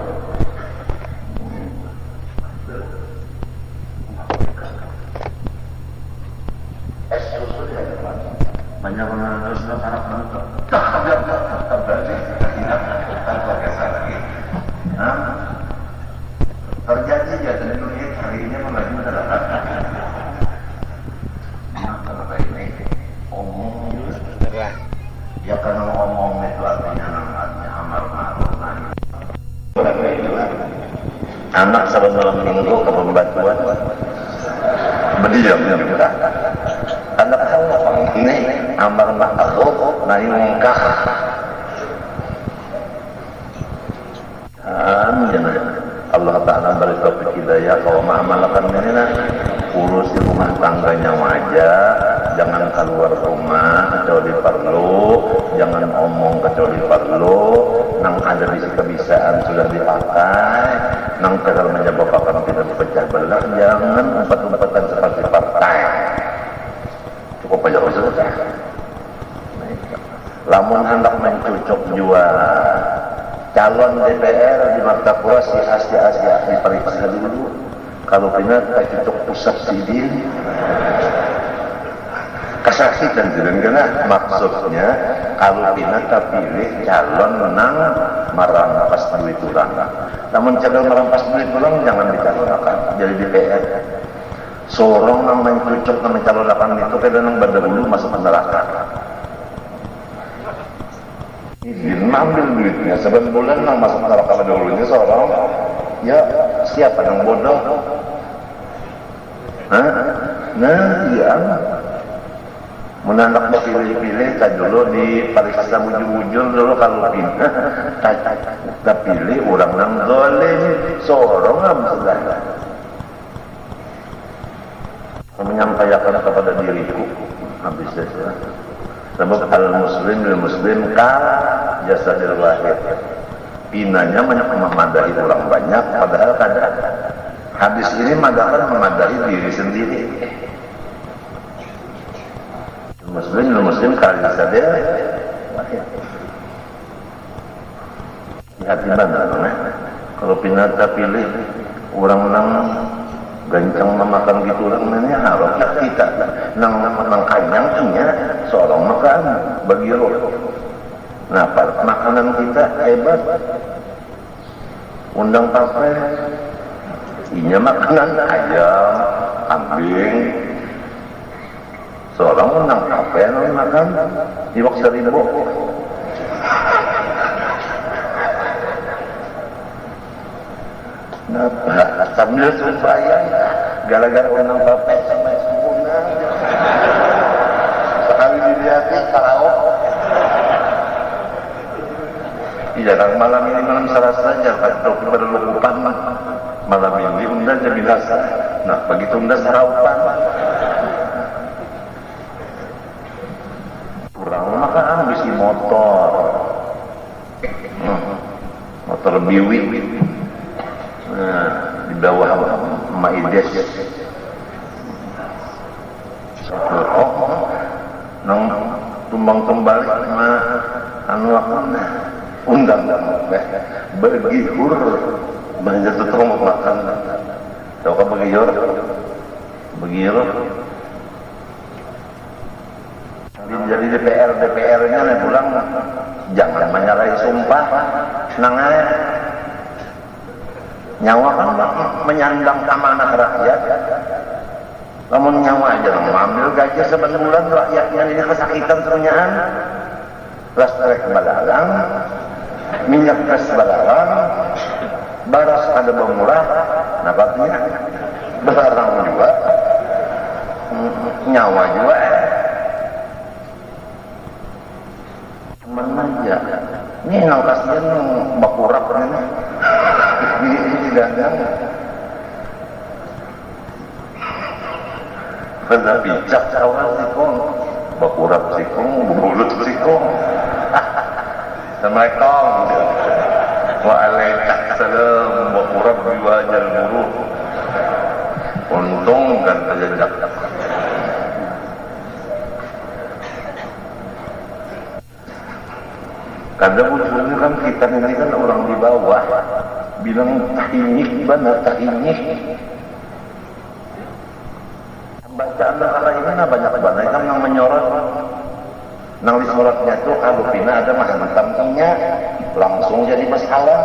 Banyak orang harus harap nonton. dan dunia harinya mengaji adalah maka ini omong juga. Ya karena omong itu artinya namanya amar ma'ruf nahi. Anak saban minggu ke pembatuan berdiam juga. Anak tahu ini amar ma'ruf nahi munkar. Allah Ta'ala beri taufik hidayah kalau mengamalkan ini urus di rumah tangganya aja, jangan keluar rumah kecuali perlu, jangan omong kecuali perlu, nang ada di kebiasaan sudah dipakai, nang tegal menyebabkan tidak pecah belah, jangan umpat-umpatan seperti partai. Cukup aja selesai. Lamun hendak mencucuk jual calon DPR di Martapura si Asia diperiksa dulu. Kalau benar cocok pusat sidin kesaksian dan kena maksudnya kalau benar pilih calon nang merampas duit tulang. Namun calon merampas duit tulang jangan dicalonkan jadi DPR. Sorong nang mencocok nang mencalonkan itu kadang nang berdahulu masuk neraka. Ambil duitnya sebulan bulan nang masuk neraka dahulunya seorang ya siapa yang bodoh? Hah? Nah iya menanak pilih-pilih tak dulu diperiksa wujud-wujud dulu kalau pindah tak pilih orang nang zalim seorang sudah menyampaikan kepada diriku habis saya sebab al-muslim lil-muslim jasadil wahid. Pinanya memadai orang banyak padahal kadang hadis ini memadai diri sendiri. Muslim lil-muslim jasadil wahid. Hati mana kalau pinata pilih orang nang gancang memakan gitu orang namanya harap kita nang kanyangnya seorang makan bagi roh. Nah, makanan kita hebat. Undang papai, inya makanan ayam, kambing. Seorang undang papai makan iwak seribu. Nah, sambil supaya gara-gara undang papai sama sempurna. Sekali dilihatnya tahu. Iya, malam ini malam Selasa saja, kalau kita berlukupan malam ini undang jadi biasa. Nah, begitu undang saraupan. Kurang maka ambisi motor, motor biwi. Nah, di bawah Maides. Nang tumbang-tumbang sama anu undang bergihur banyak tutong makan tahu kan bergihur jadi DPR-nya nih pulang jangan menyalahi sumpah nangai nyawa kan menyandang amanah rakyat namun nyawa aja mengambil gaji sebulan rakyatnya ini kesakitan semuanyaan listrik balalang minyak gas balalang baras ada murah napatnya belarang juga nyawa juga cuman aja ini nang kasihan nang bakurap ini tidak ada pada bijak awal sikong bakurap sikong bubulut sikong Assalamualaikum waalaikumsalam bakurap biwajal buruh untung kan terjejak kadang ujungnya kan kita ini kan orang di bawah bilang tahinik benar tahinik bacaan negara ini banyak banget kan yang menyorot nang disorotnya itu kalau pina ada mantan-mantannya langsung jadi masalah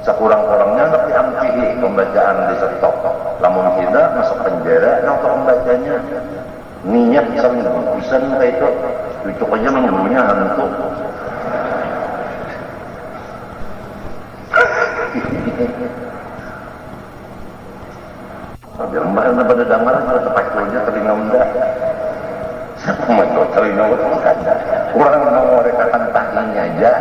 sekurang-kurangnya nanti ampihi pembacaan di stop. Lamun tidak masuk penjara, nah untuk membacanya niat sering pisan kayak itu aja mengurunya hantu. Bilang mbak pada damar pada tempat kerja telinga unda. Siapa mau telinga unda? Kurang mau mereka tantangannya aja.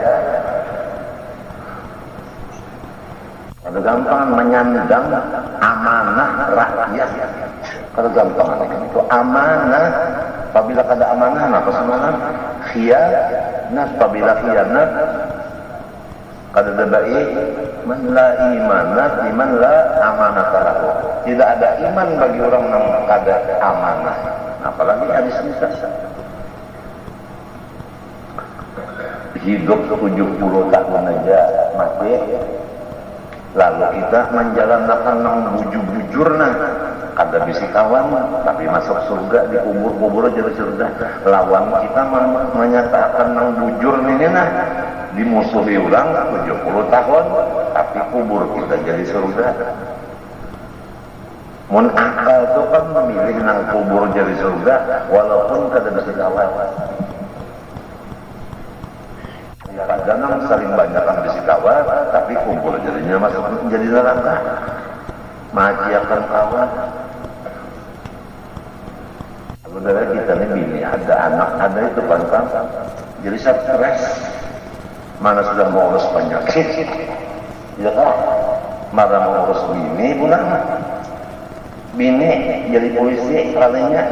Kalau gampang menyandang amanah rakyat. Kalau gampang itu amanah. Apabila ada amanah, apa semangat? Khianat. Apabila khianat, kada dabai man la imanat liman la amanah lahu. Tidak ada iman bagi orang yang kada amanah. Apalagi hadis ini. Hidup 70 tahun aja mati. Lalu kita menjalankan nang bujur-bujurna. Ada bisi kawan, tapi masuk surga, di kubur-kubur jadi surga. Lawan kita menyatakan nang bujur ini nah, dimusuhi orang 70 tahun, tapi kubur kita jadi surga. Mun akal itu kan memilih nang kubur jadi surga, walaupun kada bisi kawan. Kadang saling banyak kan bisi kawan, tapi kubur jadinya masuk jadi neraka. Majiakan kawan. Saudara kita ini bini, ada anak, ada itu kan. Jadi stres. Mana sudah mau urus penyakit, ya kan? Marah mau urus bini, pulang. Bini jadi polisi, kalinya.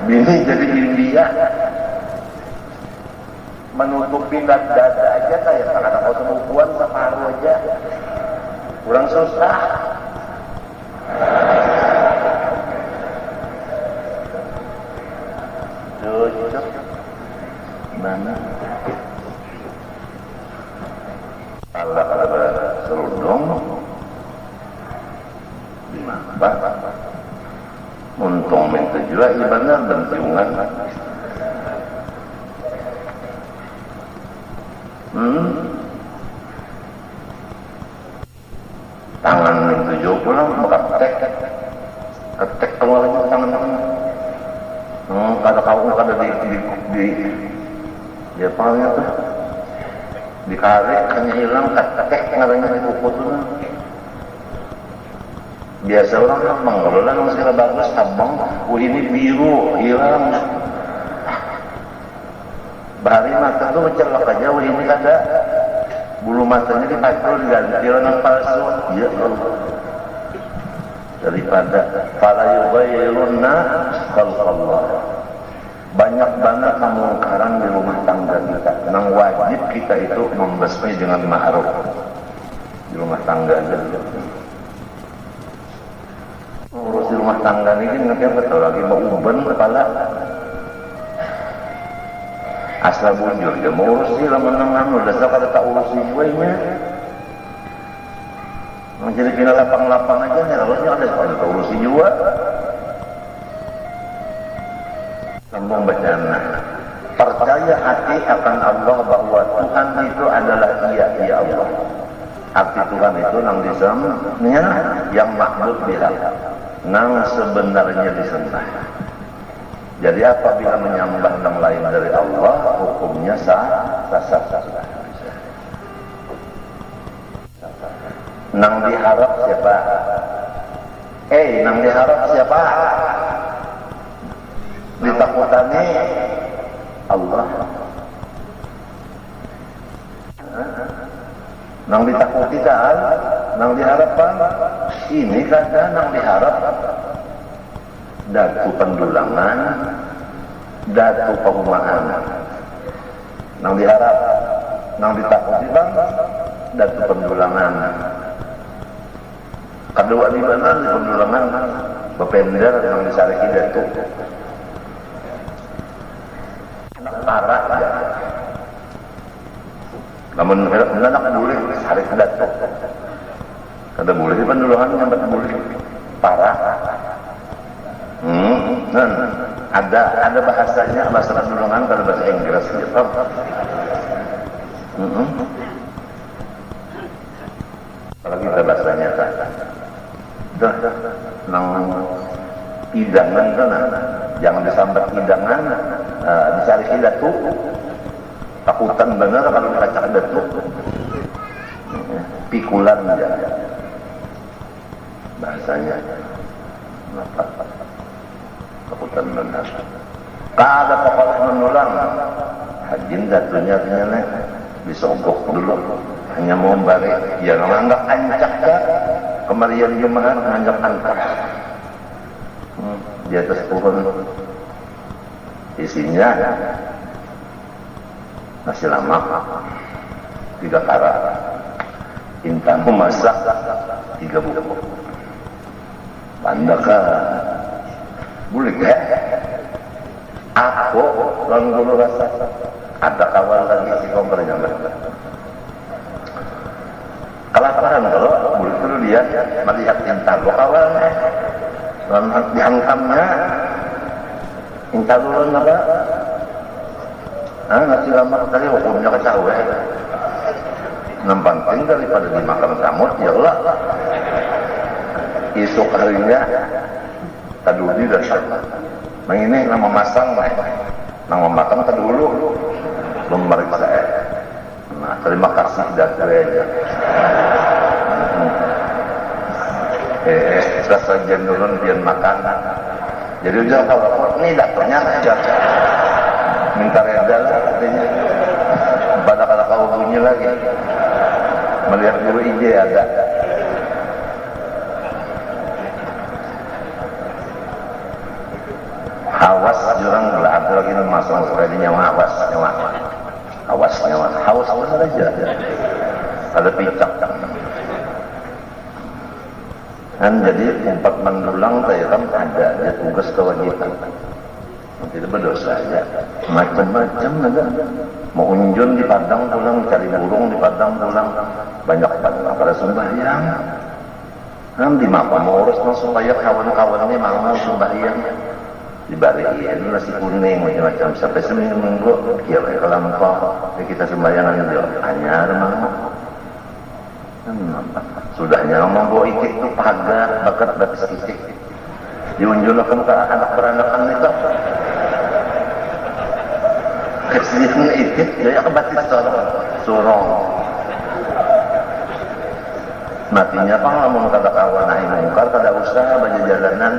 Bini jadi India. Menutupi dada aja kayak anak perempuan separuh aja. Kurang susah. Cocok. Gimana? Kalau ada serudung di mana? Untung minta juga ibadah bentungan. Tangan itu jauh pulang ketek keluarnya tangan. Kada kau kada di apa namanya tuh dikarik hanya hilang ketek ngaranya di kuku tuh. Biasa orang kan mengelola yang segala bagus abang, ini biru hilang. Bahari mata tuh mencelak aja, ini kada bulu matanya dipatul diganti orang palsu. Ya Allah. Daripada fala yughayyirunna khalqallah. Banyak banget kemungkaran di rumah tangga kita. Yang wajib kita itu membasmi dengan ma'ruf di rumah tangga aja. Urus di rumah tangga ini nanti yang betul lagi mau uben kepala. Asal bujur dia mau urus sih lah menangan udah kada tak urus sih nya. Menjadi kena lapang-lapang aja nih harusnya ada kalau tak urus juga. Sambung bacaan. Percaya hati akan Allah bahwa Tuhan itu adalah Ia, ya Allah. Arti Tuhan itu nang disembahnya yang makhluk bilang, nang sebenarnya disembah. Jadi apabila menyembah yang lain dari Allah, hukumnya sah. Nang diharap siapa? Nang diharap siapa? Ditakutani Allah. Nang ditakuti kan? Nang diharapkan? Ini kata nang diharap. Datu pendulangan, datu pengumaan. Nang diharap, nang ditakuti bang, datu pendulangan. Kedua di mana di pendulangan, bepender yang disariki datu. Parah ya. Namun anak boleh sarik datu. Kada boleh di pendulangan yang boleh parah. Ada bahasanya bahasa pendulangan kalau bahasa Inggris gitu. kalau kita bahasanya dah nang hidangan kan, jangan disambat hidangan, dicari datu, takutan bener kalau dikacak datu, pikulan aja bahasanya, takutan bener. Kada pokoknya menulang, hajin datunya ternyata disogok dulu, hanya mau balik, ya nganggap ancak dah, kemarian jemaah nganggap ancak. Di atas pohon isinya nasi lemak 3 kara, intan memasak 3 bubuk, bandaka boleh ya? Aku lalu dulu rasa ada kawal lagi si kompornya kelaparan kalau boleh dulu dia melihat intan kawalnya dihantamnya intan dulu apa? Nasi lemak tadi hukumnya kacau ya. Penting daripada dimakan samut ya Allah. Esok harinya taduli dasar. Nah ini nama masang nama makan tadulu belum meriksa. Nah terima kasih datu aja. Rasa jendulun biar makan. Jadi udah kalau ini datunya aja. Minta reda lah katanya. Pada kata kau bunyi lagi. Melihat dulu ide ada. Hawas jurang belah lagi masang sekali nyawa hawas benar aja. Ada picak kan jadi 4 mendulang kan ada dia tugas kewajiban. Tidak berdosa aja. Macam-macam ada. Mau unjun di padang pulang, cari burung di padang pulang, banyak pada sembahyang. Kan di mapa mau urus sembahyang kawan-kawannya mau sembahyang. Dibariin nasi kuning macam-macam sampai seminggu. Kira kalau engkau kita sembahyangan dia anyar mau. Sudahnya ngomong bawa itik itu pagar bakat batis itik. Diunjulkan ke anak beranakan itu. Kesedihan itik dia kebatis sorong. Matinya apa ngomong kata kawan nahi mungkar kada usaha baca jalanan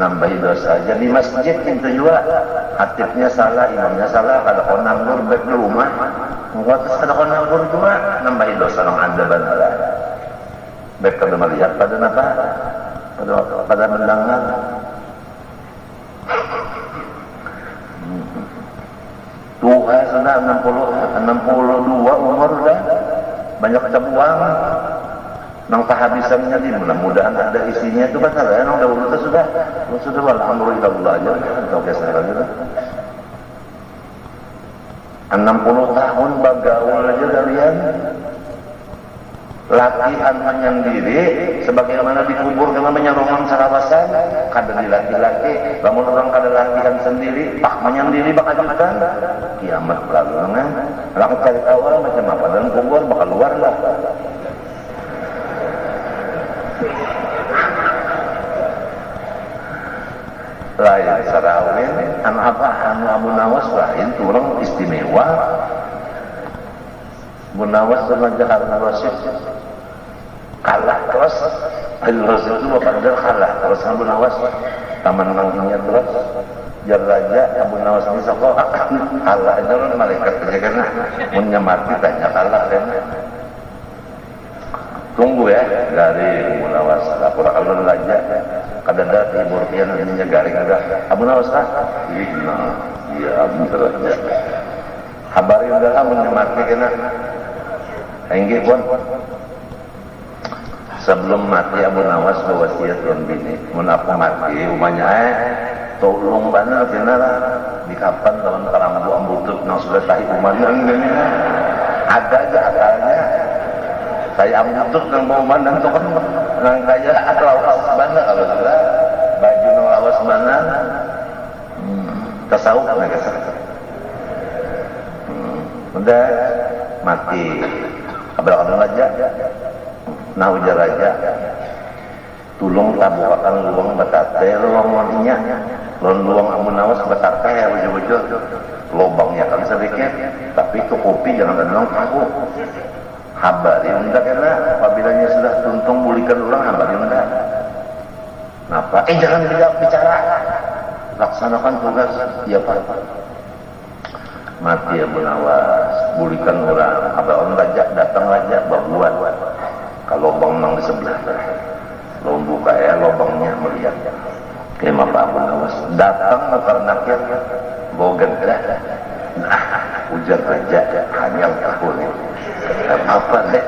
nambahi dosa aja di masjid itu juga hatibnya salah imamnya salah kada konang nur baik di rumah ngatas kada konang nur juga nambahi dosa nang anda bandara baik kada melihat pada apa pada mendengar Tuhan sudah 62 umur dah banyak kecabuang nang kehabisannya di mudah-mudahan ada isinya itu kan ya nang dahulu itu sudah alhamdulillah aja atau kesaran gitu 60 tahun bagaul aja kalian latihan menyendiri sebagaimana dikubur dengan menyerongan sarawasan kada di laki-laki bangun orang kada latihan sendiri pak menyendiri bakal jutan kiamat lalu kan orang cari awal macam apa dan kubur bakal luar lah. Lain sarawin anu Abu Nawas lain turang istimewa Abu Nawas sama Jahar Rasid kalah terus Al Rasid itu bapak kalah terus Abu Nawas taman nangnya terus jar raja Abu Nawas ini sokok kalah aja orang malaikat aja karena punya mati tanya kalah kan tunggu ya dari Abu Nawas lapor alun raja kadada hibur pian ininya garing ada Abu Nawas iya bener aja habari udah lah menyemati kena enggak pun sebelum mati Abu Nawas berwasiat tuan bini mun aku mati umanya tolong benar benar di kapan dalam karambu ambutut nang sudah tahi umanya ada aja akalnya saya ambutut nang bau mandang tuh kan nang kaya lawas mana kalau sudah baju nang lawas mana tasawuf nggak kesal udah mati abang aja Nah ujar raja, tulung tabukakan luang batate, luang moninya, luang amun nawas batate, wujud-wujud, lobangnya kan sedikit, tapi tukupi jangan ada tahu. Habari unda kena, apabila sudah tuntung bulikan ulang habari unda. Napa? Jangan bicara, laksanakan tugas, ya Pak. Mati Abu Nawas, bulikan orang, abang raja datang raja babuan, kalau lobang nang di sebelah, lo buka ya lobangnya melihat, kayak apa Abu Nawas, datang karena nakir, bogan dah, ujar raja hanya tahun, apa deh,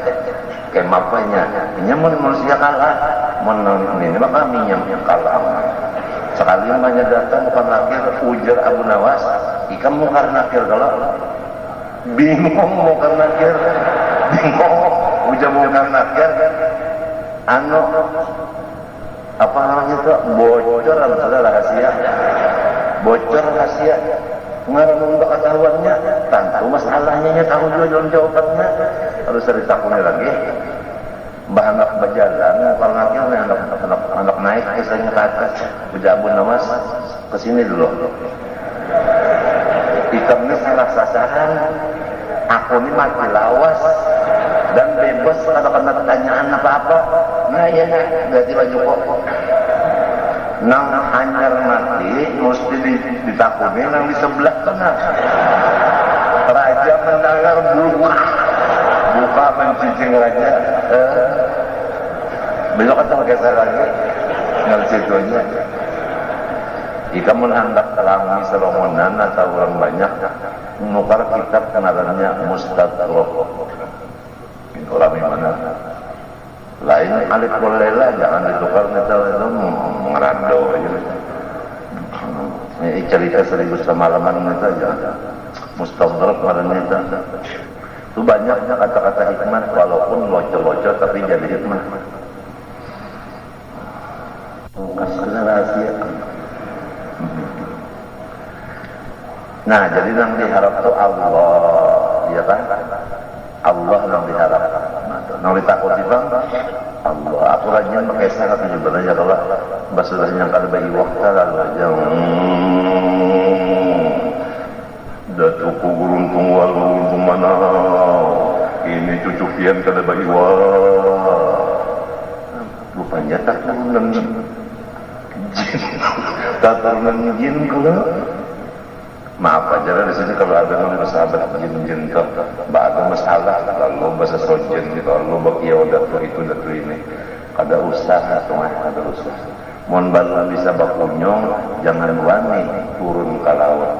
kayak apanya, ini manusia kalah, ini maka minyak kalah. Sekali banyak datang bukan nakir, ujar Abu Nawas, ikan mungkar nakir kalau bingung mungkar nakir, bingung ujar mungkar nakir, apa namanya itu bocor adalah rahasia, bocor rahasia, ngarang ketahuannya, tentu masalahnya tahu juga dalam jawabannya, harus ditakuni lagi. Bahan anak berjalan, kalau nakir anak naik, kisahnya ke atas, ujar Abu Nawas, kesini dulu. Ikan ini salah sasaran, aku ini mati lawas, dan bebas kalau kena pertanyaan apa-apa. Nah ya, berarti baju kok. Nang hanyar mati, mesti ditakuni, nang di sebelah tengah. Raja mendengar buka mencicing raja. Besok kan pakai saya lagi nggak situ aja. Jika menhandak terami seromonan atau orang banyak menukar kitab kenarannya mustadrak. Itu rame mana? Lain alif bolela jangan ditukar itu mengerando aja. Ini cerita 1000 semalaman itu aja. Mustadrak marahnya itu. Itu banyaknya kata-kata hikmah walaupun loco-loco tapi jadi hikmah. Kasih rahasia. Nah, jadi yang diharap itu Allah, ya kan? Allah yang diharap. Yang ditakuti bang, Allah. Aku rajin pakai sangat sebenarnya kalau bahasanya kalau bagi waktu lalu aja. Datuku guruntung waluntung mana? Ini cucu pian kada bagi rupanya tak turunan jin, tak turunan jin kalau. Maaf aja di sini kalau ada yang bersahabat jin-jin tak ada masalah kalau bahasa sojen gitu kalau bakiau datu itu datu ini ada usaha tuh ada usaha. Mohon baru bisa bakunyong jangan wani turun ke laut.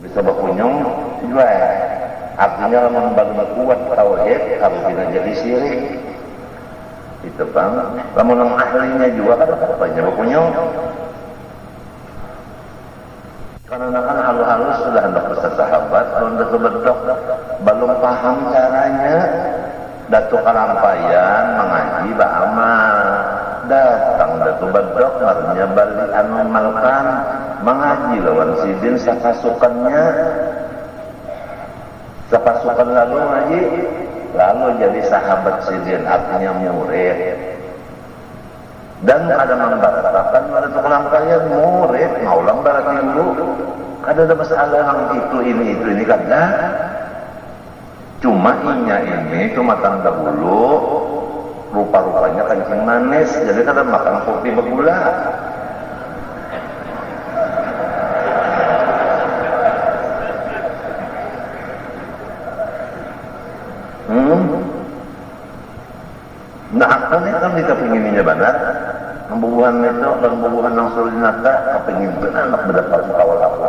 Bisa bakunyong jual artinya membangun kuat tauhid kalau tidak jadi syirik itu bang lamun ahlinya juga kan banyak bakunyong karena kan halus-halus sudah hendak bersahabat kalau betul-betul belum paham caranya datu kalampayan mengaji ba'amal datang datu bedok marnya bali anu malkan mengaji lawan sidin sapasukannya sapasukan lalu ngaji lalu jadi sahabat sidin artinya murid dan ada membaratakan ada tukang kaya murid maulang barat dulu ada masalah yang itu ini kada cuma ini cuma tanda dahulu rupa-rupanya kencing manis jadi kada makan kopi bergula nah apa nih kan kita pengininya benar pembubuhan itu dan pembubuhan yang surinata kepingin benar anak berdapat kawal apa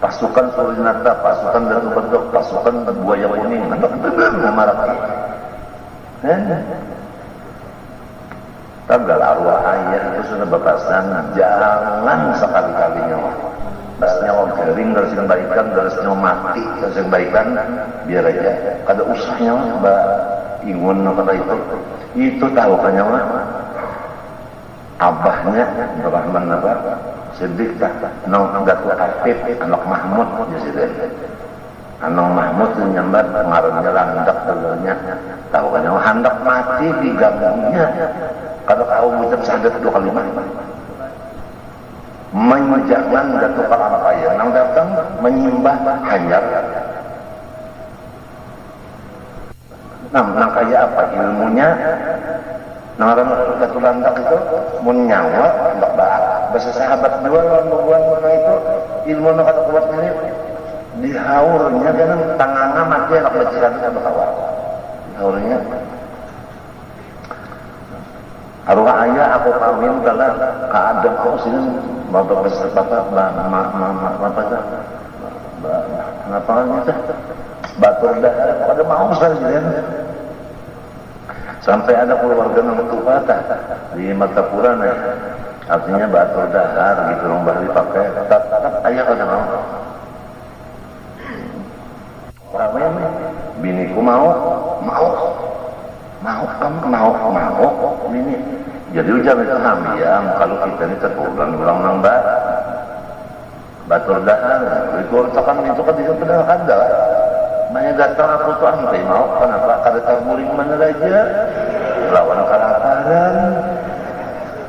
pasukan surinata pasukan dari bentuk pasukan buaya kuning anak benar marah tagal arwah ayah itu sudah batasan jangan sekali-kalinya basnya orang kering dari sini baikan dari sini mati dari sini baikan biar aja kada usahnya mbak ingun kata itu tahu kan nyawa abahnya Rahman apa sedih tak nong Datuk Arif anak Mahmud jadi Anang Mahmud nyambat ngarannya landak dulunya. Tahu kan yang hendak mati diganggunya. Kalau kau ngucap syahadat 2 kalimat. Menjangan jatuh ke rangkaian yang datang menyembah hanyar. Nah kayak apa ilmunya? Nah orang jatuh landak itu menyawa hendak bahas. Bahasa sahabat dua lawan mana itu ilmu nak kata kuat ini dihaurnya kan tangannya mati anak beciran itu berkawal. Dihaurnya arwah ayah aku kawin kalau keadaan kau sini bapak besar bapak apa itu apa itu batur dah pada mau saja sampai ada keluarga yang patah di Martapura nih artinya batur dahar gitu orang Bali pakai tetap ayah kada mau kawin biniku mau kamu mau bini jadi ujar itu hamiam kalau kita ini terulang nang batur dahar itu orang itu kan tidak pernah ada banyak datang aku tuh antai mau kenapa kada taburing mana aja lawan kelaparan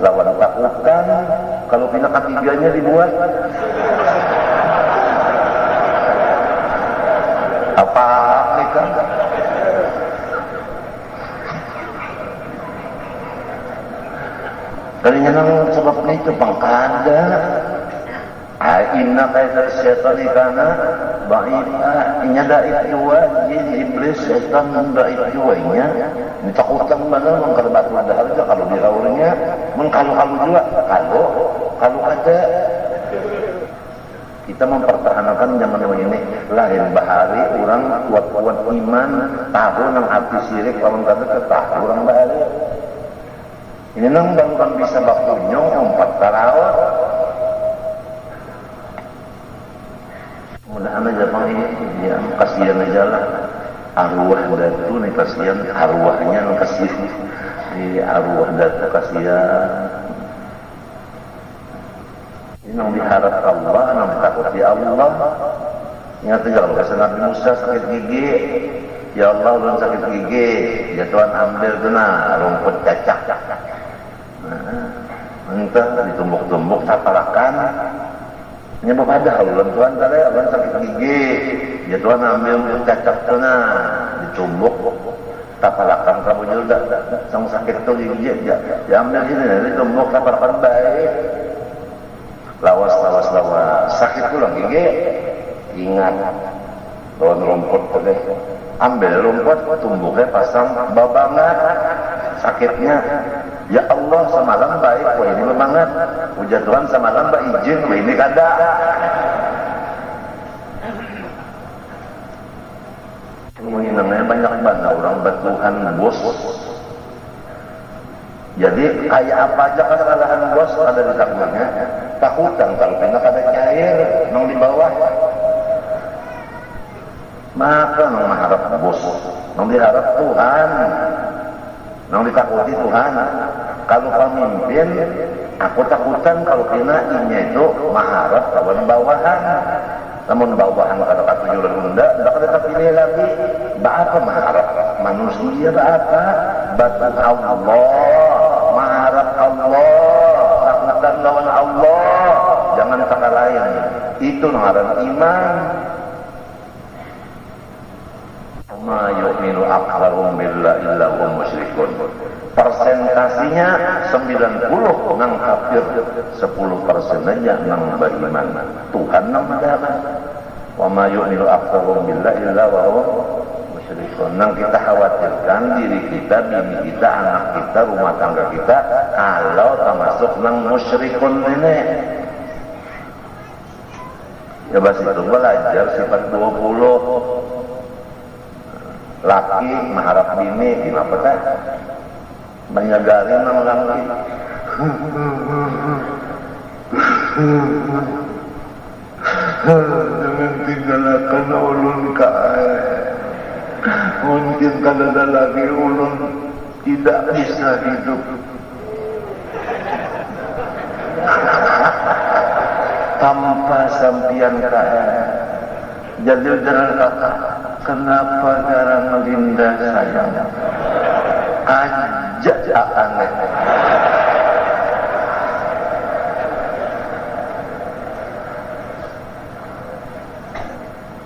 lawan takutan kalau pindah ketiganya dibuat apa nikah kalinya nang sebabnya itu pangkada inna kaita syaitan kana ba'ifa inya daib jua jin iblis syaitan daib juanya ini takutan mana mengkal batu dahar aja kalau dihaurnya mengkalu-kalu juga kalau kata kita mempertahankan zaman ini lain bahari orang kuat-kuat iman tahu nang hati sirik kalau kata ketahu orang bahari ini nang bangkan bisa waktunya 4 tarawih mudah-mudahan aja bang ini ya kasihan aja lah arwah datu nih kasihan arwahnya kasihan di arwah datu kasihan ini yang diharap Allah yang takut di Allah ingat aja kalau kata Nabi Musa sakit gigi ya Allah belum sakit gigi ya Tuhan ambil kena rumput cacak entah ditumbuk-tumbuk taparakan nyebab ada halulan Tuhan tadi abang sakit gigi ya Tuhan ambil cacak sana ditumbuk tapalakan kamu juga sang sakit itu gigi ya ambil sini ditumbuk tapalakan baik lawas sakit pula gigi ingat lawan rumput tadi ambil rumput tumbuknya pasang babangan sakitnya ya Allah semalam baik wah ini bermangat puja Tuhan semalam baik izin wah ini kada ini namanya banyak banget orang bertuhan bos jadi kayak apa aja kesalahan bos ada di tanggungnya takutan kalau pindah ada cair nong di bawah maka nong mengharap bos nong diharap Tuhan nong ditakuti Tuhan kalau pemimpin aku takutan kalau pinainya itu mengharap kawan bawahan namun bawahan kata-kata jualan bunda tidak ada terpilih lagi apa mengharap manusia apa batu Allah mengharap Allah takutan lawan Allah jangan kata lain itu ngaran iman ma yu'minu aktsaruhum billahi illa hum musyrikun persentasinya 90 nang kafir 10% aja nang beriman Tuhan nang mendapat wa ma yu'minu aktsaruhum billahi illa hum musyrikun nang kita khawatirkan diri kita bini kita anak kita rumah tangga kita kalau termasuk nang musyrikun ini ya bas itu belajar sifat 20 laki mengharap bini gimana teh menyegari nang laki jangan tinggalkan ulun kae mungkin kalau ada lagi ulun tidak bisa hidup tanpa sampian kae Jadi jalan kata, kenapa jarang melindah sayang? Ajak aneh.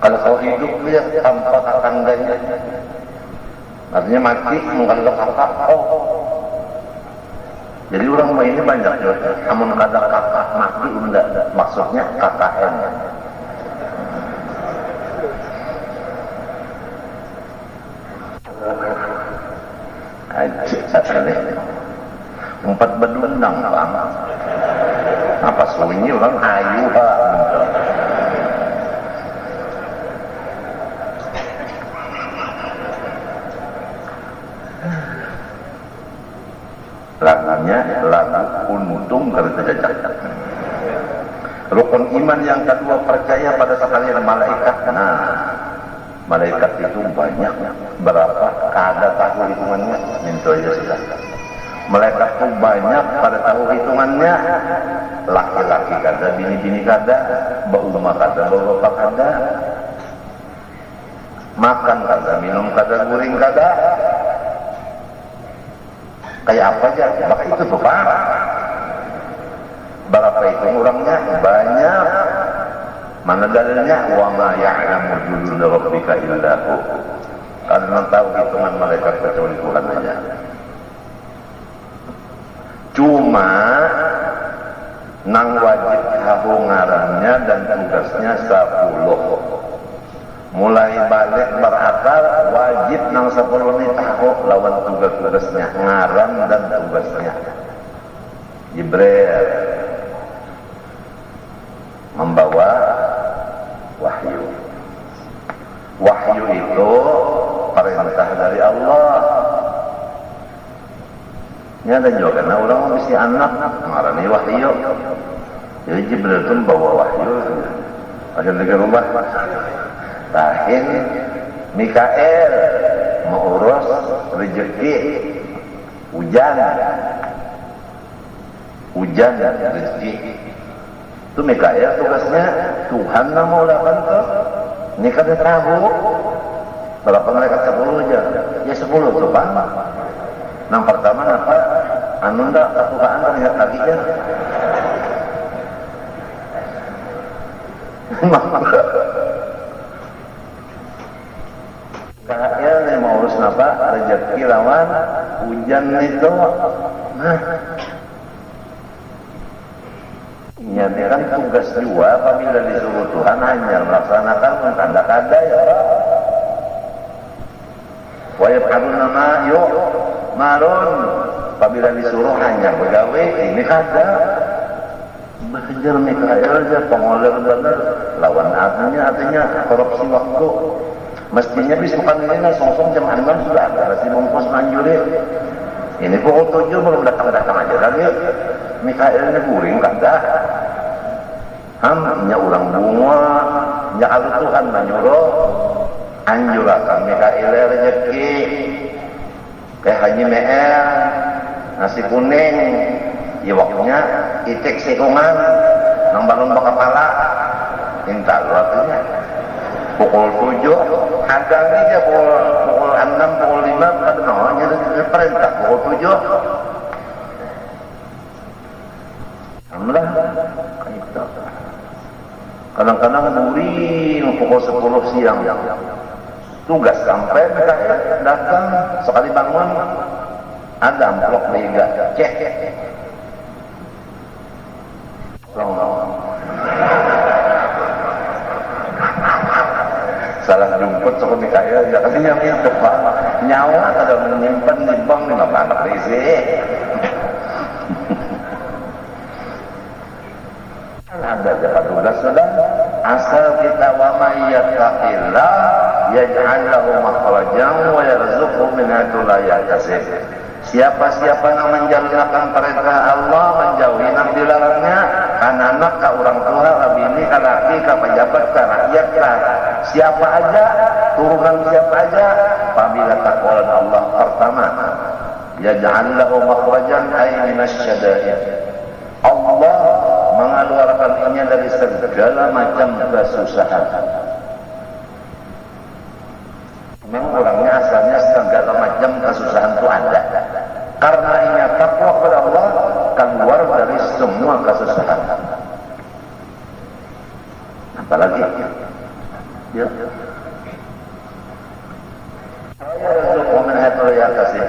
Kalau kau hidup dia tanpa tetangganya, artinya mati mengandung kakak. Jadi orang ini banyak juga. Namun kadang kakak mati enggak, maksudnya KKN. Empat bedundang bang. Apa sunyi orang ayu pak. Lagunya lagu untung kalau tidak cacat. Rukun iman yang kedua, percaya pada sekalian malaikat. Nah, malaikat itu banyak. Berapa? Kada tahu hitungannya. Minta aja sudah. Malaikat itu banyak pada tahu hitungannya. Laki-laki kada, bini-bini kada, bauma kada, bapak kada, makan kada, minum kada, guring kada. Kayak apa aja, maka itu tuh pak. Berapa itu orangnya? Banyak. Mana dalilnya? Wa ma ya'lamu junuda rabbika illa hu. Karena tahu hitungan malaikat kecuali Tuhan aja. Cuma nang wajib tahu ngarannya dan tugasnya 10. Mulai balik berakal wajib nang 10 ini tahu lawan tugas-tugasnya, ngaran dan tugasnya. Jibril membawa wahyu. Wahyu itu perintah dari Allah. Ini ada juga karena orang mesti anak ngarani wahyu. Jadi Jibril itu membawa wahyu. Ada di rumah. Tahin Mikael mengurus rezeki hujan rezeki itu Mikael tugasnya. Tuhan mau lakukan tuh ini kan tahu berapa mereka 10 aja ya 10 tuh bang. Yang pertama apa anu ndak ketukaan terlihat lagi ya KL nih mau urus apa rezeki lawan hujan itu. Nah ini kan tugas juga apabila disuruh Tuhan hanya melaksanakan tanda-tanda ya Pak. Wa yaf'aluna ma yu'marun. Apabila disuruh hanya begawe ini kada. Belajar Mikael aja pengoler benar lawan artinya korupsi waktu. Mestinya bisukan ini song-song jam 6 sudah ada si bungkus manjuri. Ini pukul 7 belum datang-datang aja lagi. Mikael ini guring kada. Nya urang bunga, nya kalau Tuhan menyuruh anjurakan Mikael rezeki. Kayak Haji Meel nasi kuning, ya waktunya itik sikungan, nang balon kepala, minta lu artinya. Pukul 7 hadang aja pukul 6 pukul 5 kan namanya perintah pukul 7 alhamdulillah itu kadang-kadang buring pukul 10 siang tugas sampai mereka datang sekali bangun ada amplop mega cek salah jemput sama Mikael ya katanya itu pak nyawa kada menyimpan di bank di anak risi ada jalan tugas sudah asal kita wa may yattaqillah yaj'al lahu makhrajan wa yarzuqhu min haitsu la yahtasib. Siapa-siapa yang menjalankan perintah Allah, menjauhi yang dilarangnya, anak-anak ka orang tua, ka bini, ka laki, ka pejabat, ka rakyat, ka siapa aja, turunan siapa aja, apabila takwalan Allah pertama, yaj'al lahu makhrajan ay minasyada'id. Allah mengeluarkannya dari segala macam kesusahan. segala macam kesusahan itu ada. Karena ingat takwa kepada Allah, keluar dari semua kesusahan. Apalagi ya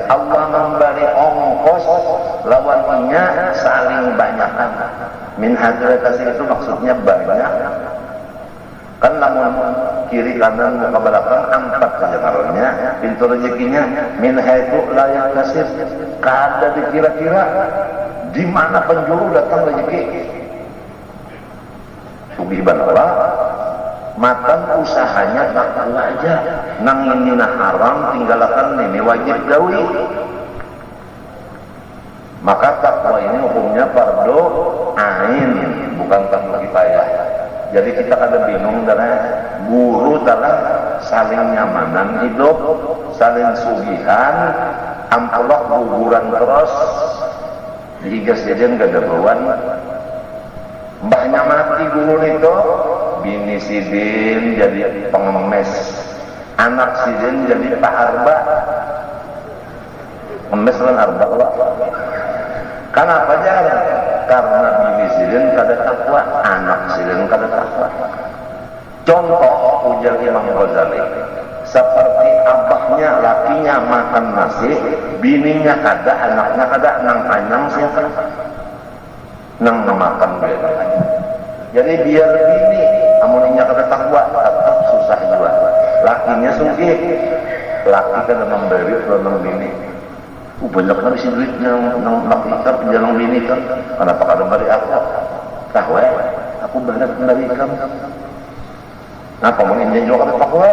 Allah memberi ongkos lawannya saling banyakan. Min hadra kasih itu maksudnya banyak. Kan namun kiri kanan muka belakang 4 saja naruhnya. Pintu rezekinya min haitu la yakasir. Kada dikira-kira di mana penjuru datang rezeki. Subhan Allah. Makan usahanya takwa aja. Nang ini haram tinggalkan ini wajib gawi. Maka takwa ini hukumnya fardu ain, bukan fardu kifayah. Jadi kita kada bingung karena guru telah saling nyamanan hidup, saling sugihan, ampullah guguran terus, dihigas jajan kada beruan. Mbahnya mati guru itu, bini sidin jadi pengemis, anak sidin jadi pak arba. Pengemis dan arba Allah. Kenapa jarang? Karena bini sidin kada takwa, anak sidin kada takwa. Contoh ujar Imam Ghazali, seperti abahnya lakinya makan nasi, bininya kada, anaknya kada, nang anyang siapa? Nang makan beda. Jadi biar bini amuninya kada takwa tetap susah juga. Lakinya sugih, laki kada memberi nang bini. Banyak dari si duit nang laki kan penjalang bini kan. Kenapa kada beri aku? Tahu aku banyak dari kamu. Nah, amuninya juga kada takwa.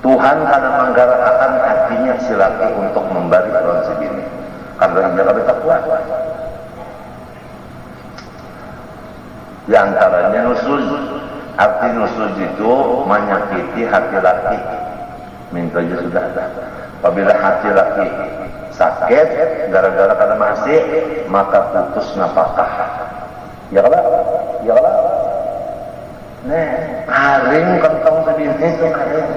Tuhan kada menggerakkan hatinya si laki untuk memberi lawan si bini. Karena dia kada takwa. Di antaranya nusuz. Arti nusuz itu menyakiti hati laki. Minta aja sudah ada. Apabila hati laki sakit gara-gara kada masih, maka putus nafkah. Ya kalau, ya kalau. Nih, haring kantong sedini itu haring.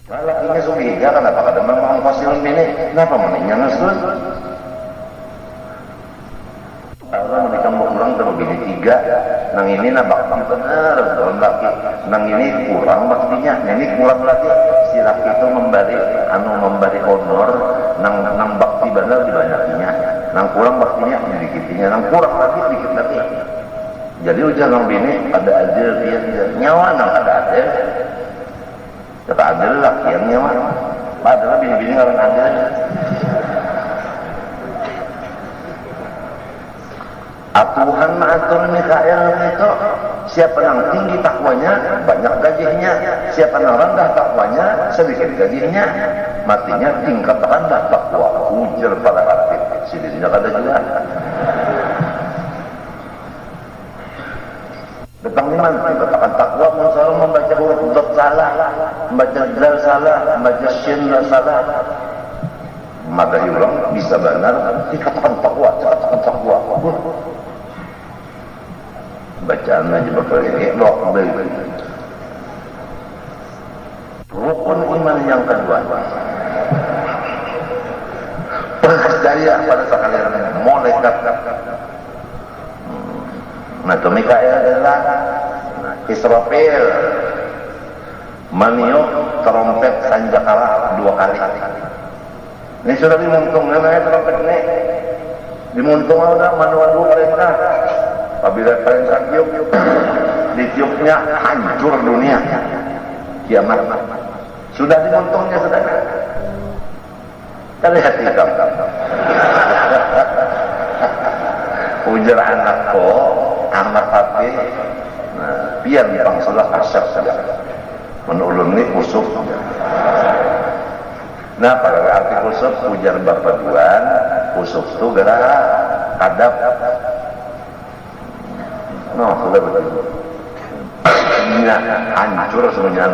Lakinya sumiga kenapa kada memang fosil bini? Kenapa maninya nusuz? Kalau mereka mau pulang terus bini 3, nang ini nabak benar dalam laki, nang ini kurang baktinya, ini kurang lagi. Si laki itu memberi honor, nang bakti benar dibanyakinya, nang kurang baktinya dikitinya, nang kurang lagi dikit lagi. Jadi ujar nang bini ada adil dia nyawa nang ada adil. Kata adil laki yang nyawa, padahal bini-bini orang adil. Tuhan ma'atur Mikael itu siapa yang tinggi takwanya banyak gajinya, siapa yang rendah takwanya sedikit gajinya, matinya tingkat rendah takwa. Ujar para hati sidinnya kada juga. Datang iman katakan takwa selalu membaca huruf dot salah, membaca dal salah, membaca shin salah. Maka ulang bisa benar dikatakan takwa, dikatakan takwa. Bacaan aja bakal ikhlas baik. Rukun iman yang kedua, percaya pada sekalian malaikat. Nah, itu Mikael adalah Israfil, meniup trompet sanjakala 2 kali. Ini sudah dimuntung, namanya trompet ini. Dimuntung ada manual perintah. Apabila perintah tiup, ditiupnya hancur dunia. Kiamat. Sudah dimuntungnya sudah. Kita lihat kita. Ujar anakku, anak hati, biar dipangsulah asyaf saja. Menulungi kusuk. Nah, pada arti kusuk, ujar bapak duan, kusuk itu gara adab. No, sudah betul. Ini hancur semuanya.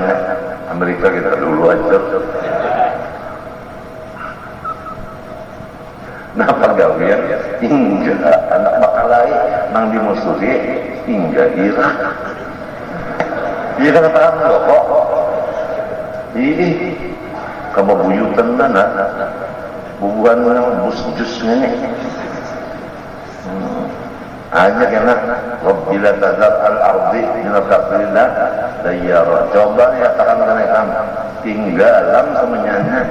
Amerika kita dulu hancur. Nah, pegawai hingga anak bakal lain nang dimusuhi hingga Irak. Iya kan paham loh kok. Ini kebabuyutan mana? Bubuhan bus-jusnya nih. Hanya kena Rabbila tazar al-ardi minal kafirillah dayyara. Coba ya katakan mereka tinggalan semuanya.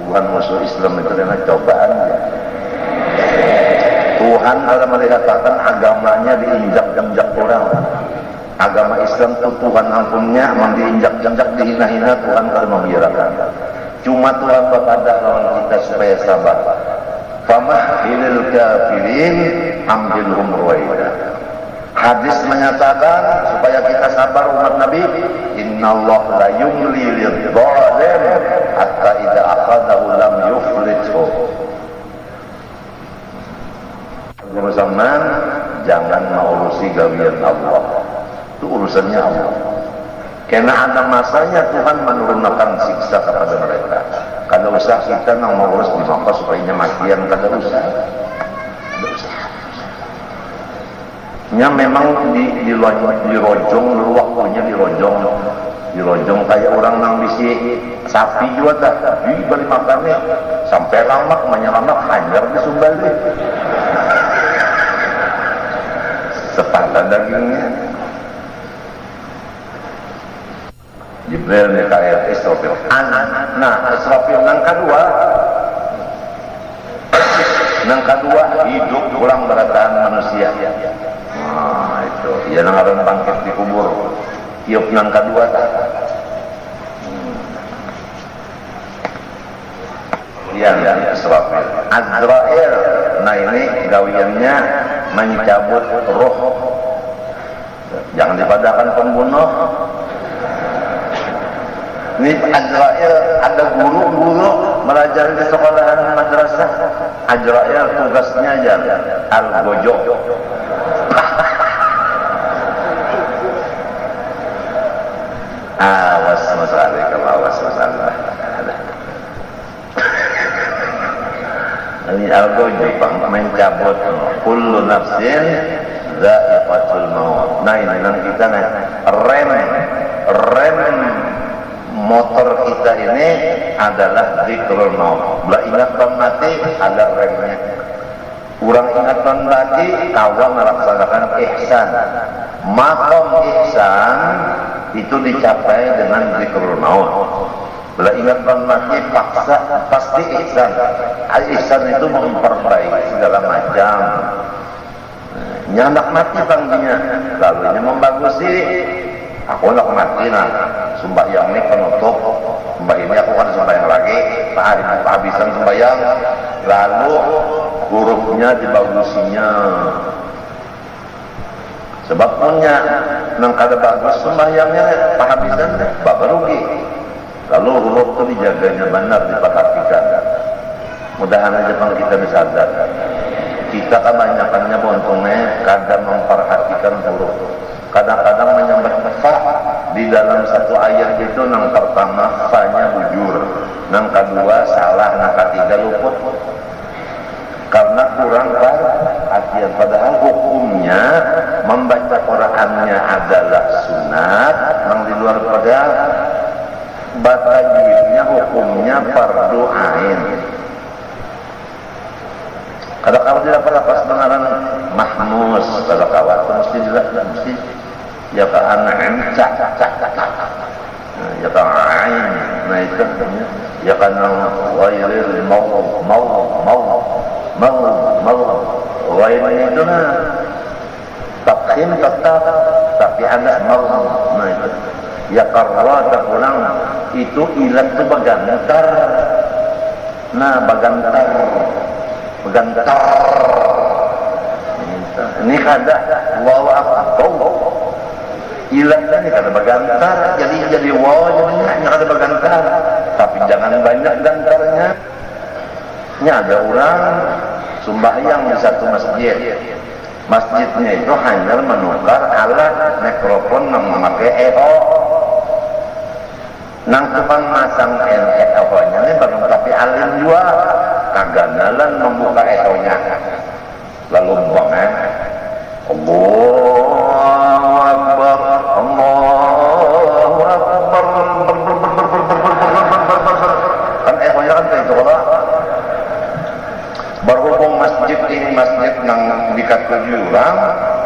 Bukan musuh Islam itu adalah cobaan ya. Tuhan kalau melihatkan agamanya diinjak-injak orang. Agama Islam itu Tuhan ampunnya, diinjak-injak, dihina-hina, Tuhan kalau membirakan. Cuma Tuhan kepada lawan kita supaya sabar. Famahilil kafirin ambilhum ruwaida. Hadis menyatakan supaya kita sabar umat Nabi, innallaha la yumli lidh-dhalim hatta idza akhadahu lam yuflithu. Zaman jangan mengurusi gawian Allah. Itu urusannya Allah. Karena ada masanya Tuhan menurunkan siksa kepada mereka. Kada usah kita yang mengurus di Mekah supaya matian, kada usah. Kada usah. Nya memang dirojong dulu waktunya dirojong kayak orang nang bisi sapi juga tak. Di balik makannya sampai lamak menyelamak hanyar di Sumbalnya. Sepala dagingnya. Jibril, Mikail, Israfil. Nah, Israfil nang kedua hidup pulang berataan manusia. Nah, itu ya nang aran bangkit di kubur. Tiup nang kedua tak. Ya, Israfil. Azrail. Nah, ini gawiannya mencabut roh. Jangan dipadakan pembunuh. Ini Azrail ada guru-guru belajar di sekolahan madrasah. Azrail tugasnya aja al-gojok. Awas masalah, kalau awas masalah. Ini al-gojok mencabut kullu nafsin dha'iqatul maut. Nah ini yang kita rem motor kita ini adalah zikrul maut. Bila ingatan mati ada remnya. Kurang ingatan mati kawan melaksanakan ihsan. Maqam ihsan itu dicapai dengan zikrul maut. Bila ingatan mati pasti ihsan. Ihsan itu memperbaiki segala macam. Nyandak mati tangginya, lalu ini membagusi. Aku nak mati nah, sembahyang ini penutup, sembahyang ini aku kan sembahyang lagi, kehabisan sembahyang, lalu hurufnya dibagusinya. Sebab punya, nang kada bagus sembahyangnya, kehabisan, bakal rugi. Lalu huruf itu dijaganya benar, diperhatikan. Mudahan aja bang kita disadar. Kita kebanyakannya bontongnya kadang memperhatikan huruf. Kadang-kadang menyambat fa di dalam satu ayat itu nang pertama fa-nya bujur, nang kedua salah, nang ketiga luput. Karena kurang perhatian. Padahal hukumnya membaca Qur'annya adalah sunat, nang di luar pada batajwidnya hukumnya fardu ain. Kalau tidak pas dengaran mahmus, kalau kawat mesti dilakukan mesti ya ka an'am cak ya ka ain, nah itu ya kana ghairil ghairnya itu nah tafkhim tetap tapi ada nah itu ya karwa pulang itu ilat itu bagantar, nah bagantar ini kada waw akau ilatnya ini kada bagantar jadi waw jadinya kada bagantar, tapi jangan banyak gantarnya. Ini ada orang sembahyang di satu masjidnya itu hanya menukar alat mikrofon yang memakai eho nang tukang masang eho-nya ini baru tapi alim juga kaganalan membuka eho-nya lalu Allahu Akbar Allahu orang,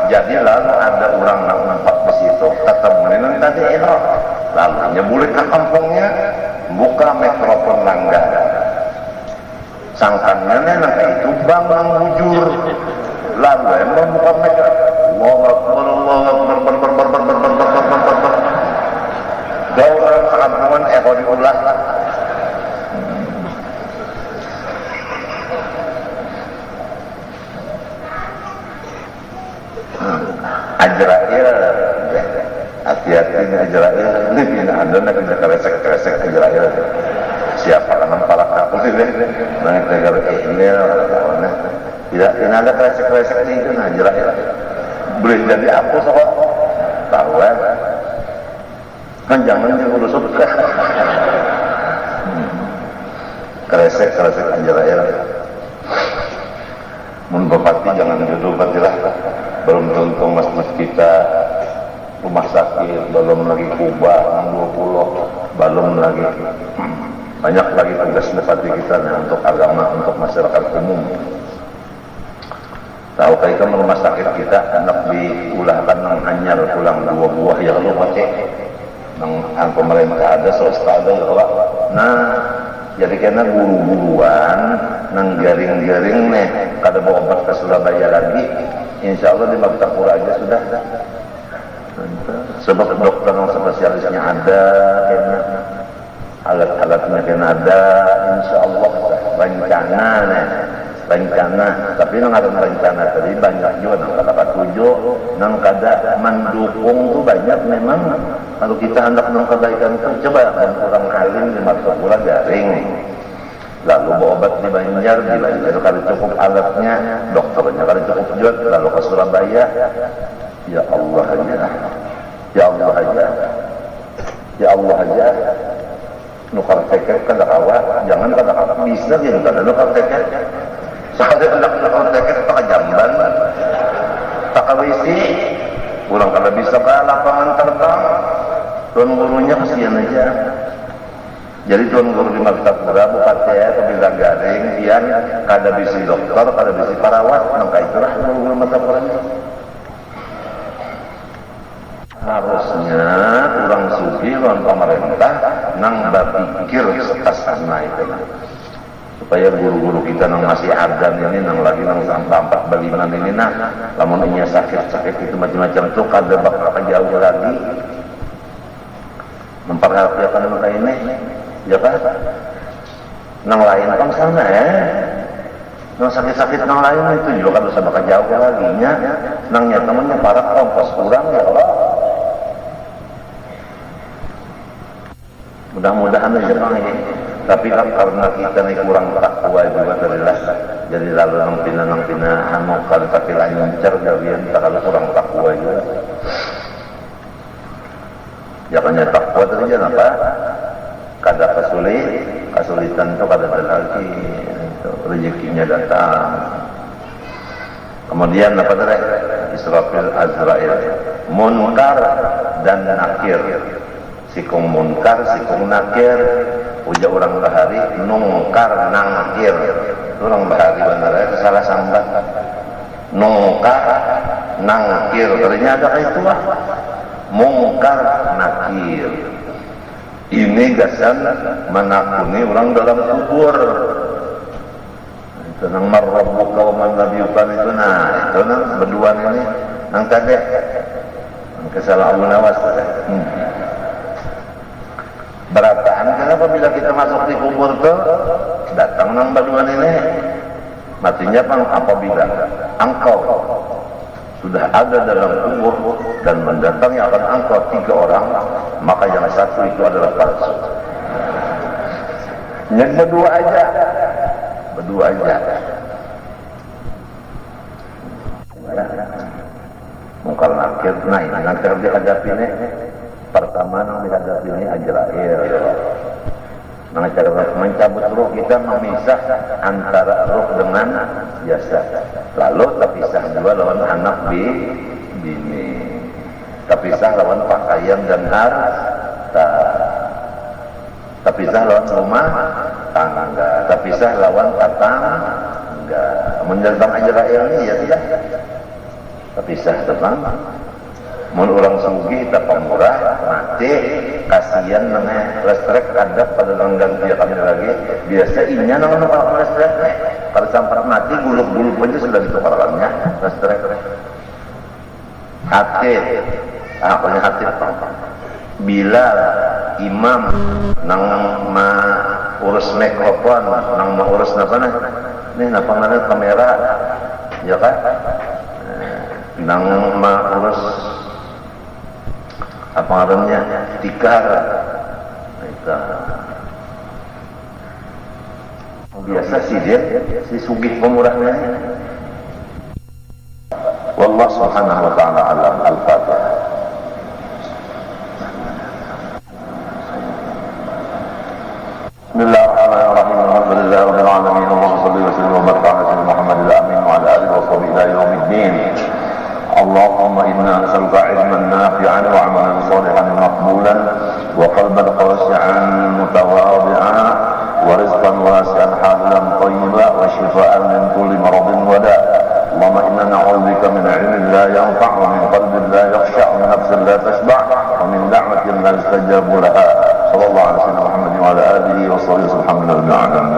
jadi lalu ada orang nak nampak di situ, ketemu nang tadi lalu nyebuli ke kampungnya, buka mikrofon langganan. Sangkannya nang itu bang nang bujur, lalu emang buka mikrofon, Allahu Akbar, Allahu Akbar, dauran kampungan diulah. Ajrail, hati-hati ini Ajrail, ini bina anda nak kerja kresek Ajrail. Siapa kan para kapal sih deh, nak kerja ini, tidak ada kresek ini kan Ajrail. Boleh jadi aku soal tahu kan jangan diurus kresek Ajrail. Mun bupati jangan jodoh patilah, belum tentu masjid kita, rumah sakit, belum lagi kubah 20, belum lagi banyak lagi tugas bupati kita untuk agama, untuk masyarakat umum. Tahu kayak rumah sakit kita hendak diulahkan nang anyar pulang 2 buah ya lu pakai nang pemerintah ada, swasta ada ya Pak. Nah, jadi karena guru-guruan nang garing-garing nih kada bawa obat ke Surabaya lagi, insya Allah di Magtapura aja sudah. Sebab dokter yang spesialisnya ada, kayaknya alat-alatnya kayaknya ada, insya Allah rencana. Tapi nang ada rencana tadi banyak juga nang kada katujo, nang kada mendukung tuh banyak memang. Kalau kita hendak nang kebaikan itu coba kan orang alim di Magtapura garing. Lalu bawa obat di Banjar kalau cukup alatnya, dokternya kalau cukup juga, lalu ke Surabaya. Ya Allah aja. Nukar teket kada kawa, jangan kada kawa bisa gitu kada nukar teket. Sekali nukar teket pakai jamban, pakai wisi, kurang kada bisa ke lapangan terbang. Tuan gurunya kasihan aja. Jadi tuan guru di Magtapura, bupati kebilang garing, pian kada bisi dokter, kada bisi perawat, maka itulah guru Magtapura itu. Harusnya kurang sugi lawan pemerintah nang berpikir kesana itu, supaya guru-guru kita nang masih adan ini, nang lagi nang sampai 45 ini, nah, lamun inya sakit itu macam-macam tuh kada bakal jauh lagi. Memperhatikan mereka ini, ya kan? Nang lain kan sana nang sakit-sakit nang lain itu juga kan bisa bakal jauh lagi nya. Nang temennya parah ongkos kurang ya Allah. Mudah-mudahan aja bang ini. Tapi kan karena kita nih kurang takwa juga adalah jadi lalu nang pina anu kalau tapi lancar gawian kalau kurang takwa juga. Jangan takwa tadi apa? Kada kesulitan itu kada ada lagi, rezekinya datang. Kemudian apa tadi? Israfil Azrail, Munkar dan Nakir. Sikung Munkar, sikung Nakir, uja orang bahari, Nungkar Nakir. Orang bahari benar salah sambat. Nungkar Nakir, ternyata itu lah. Mungkar Nakir. Ini gasan menakuni orang dalam kubur. Itu nang marrabbuka wa man nabiyukan itu, nah itu nang berdua ini nang tadi kesalahan Abu Nawas. Berataan kenapa bila kita masuk di kubur tuh datang nang berdua ini matinya pang apabila engkau sudah ada dalam kubur dan mendatangi akan engkau 3 orang, maka yang satu itu adalah palsu. Yang berdua aja. Mungkar Nakir, nah ini nanti dihadapi ini. Pertama yang dihadapi ini Ajrail. Mencabut ruh kita, memisah antara ruh dengan jasad. Lalu terpisah juga lawan anak bini, terpisah lawan pakaian dan harta, terpisah lawan rumah tangga, terpisah lawan tetangga. Menjelaskan Ajrail ini ya tidak. kepisah teman mun orang sugih tak pamurah mati kasihan nengah listrik ada pada langgang dia kami lagi biasa inya nama listrik kalau sampai mati gulung-gulung aja sudah ditukarkannya listrik hati apanya hati bila imam nang ma urus mikrofon nang ma urus apa nih napangana kamera ya kan nang ma urus apa namanya tikar itu biasa sih dia si sugih pemurahnya wallah subhanahu wa ta'ala alam al-fatihah. Bismillahirrahmanirrahim. Alhamdulillahi rabbil alamin. Allahumma shalli wa sallim wa barik ala sayyidina Muhammadil amin wa ala alihi wa sahbihi ila yaumiddin. Allahumma inna nas'aluka 'ilman nafi'an wa 'amalan shalihan maqbulan wa qalban khashi'an mutawadhi'an wa rizqan wasi'an halalan thayyiban wa shifaa'an min kulli maradin wa da'. Allahumma inna na'udzubika min 'ilmin la yanfa' wa min qalbin la yakhsha' wa min nafsin la tashba' wa min da'watin la yustajabu laha. Sallallahu alaihi wa sallam Muhammad wa ala alihi wa sahbihi subhanallahi wa bihamdihi.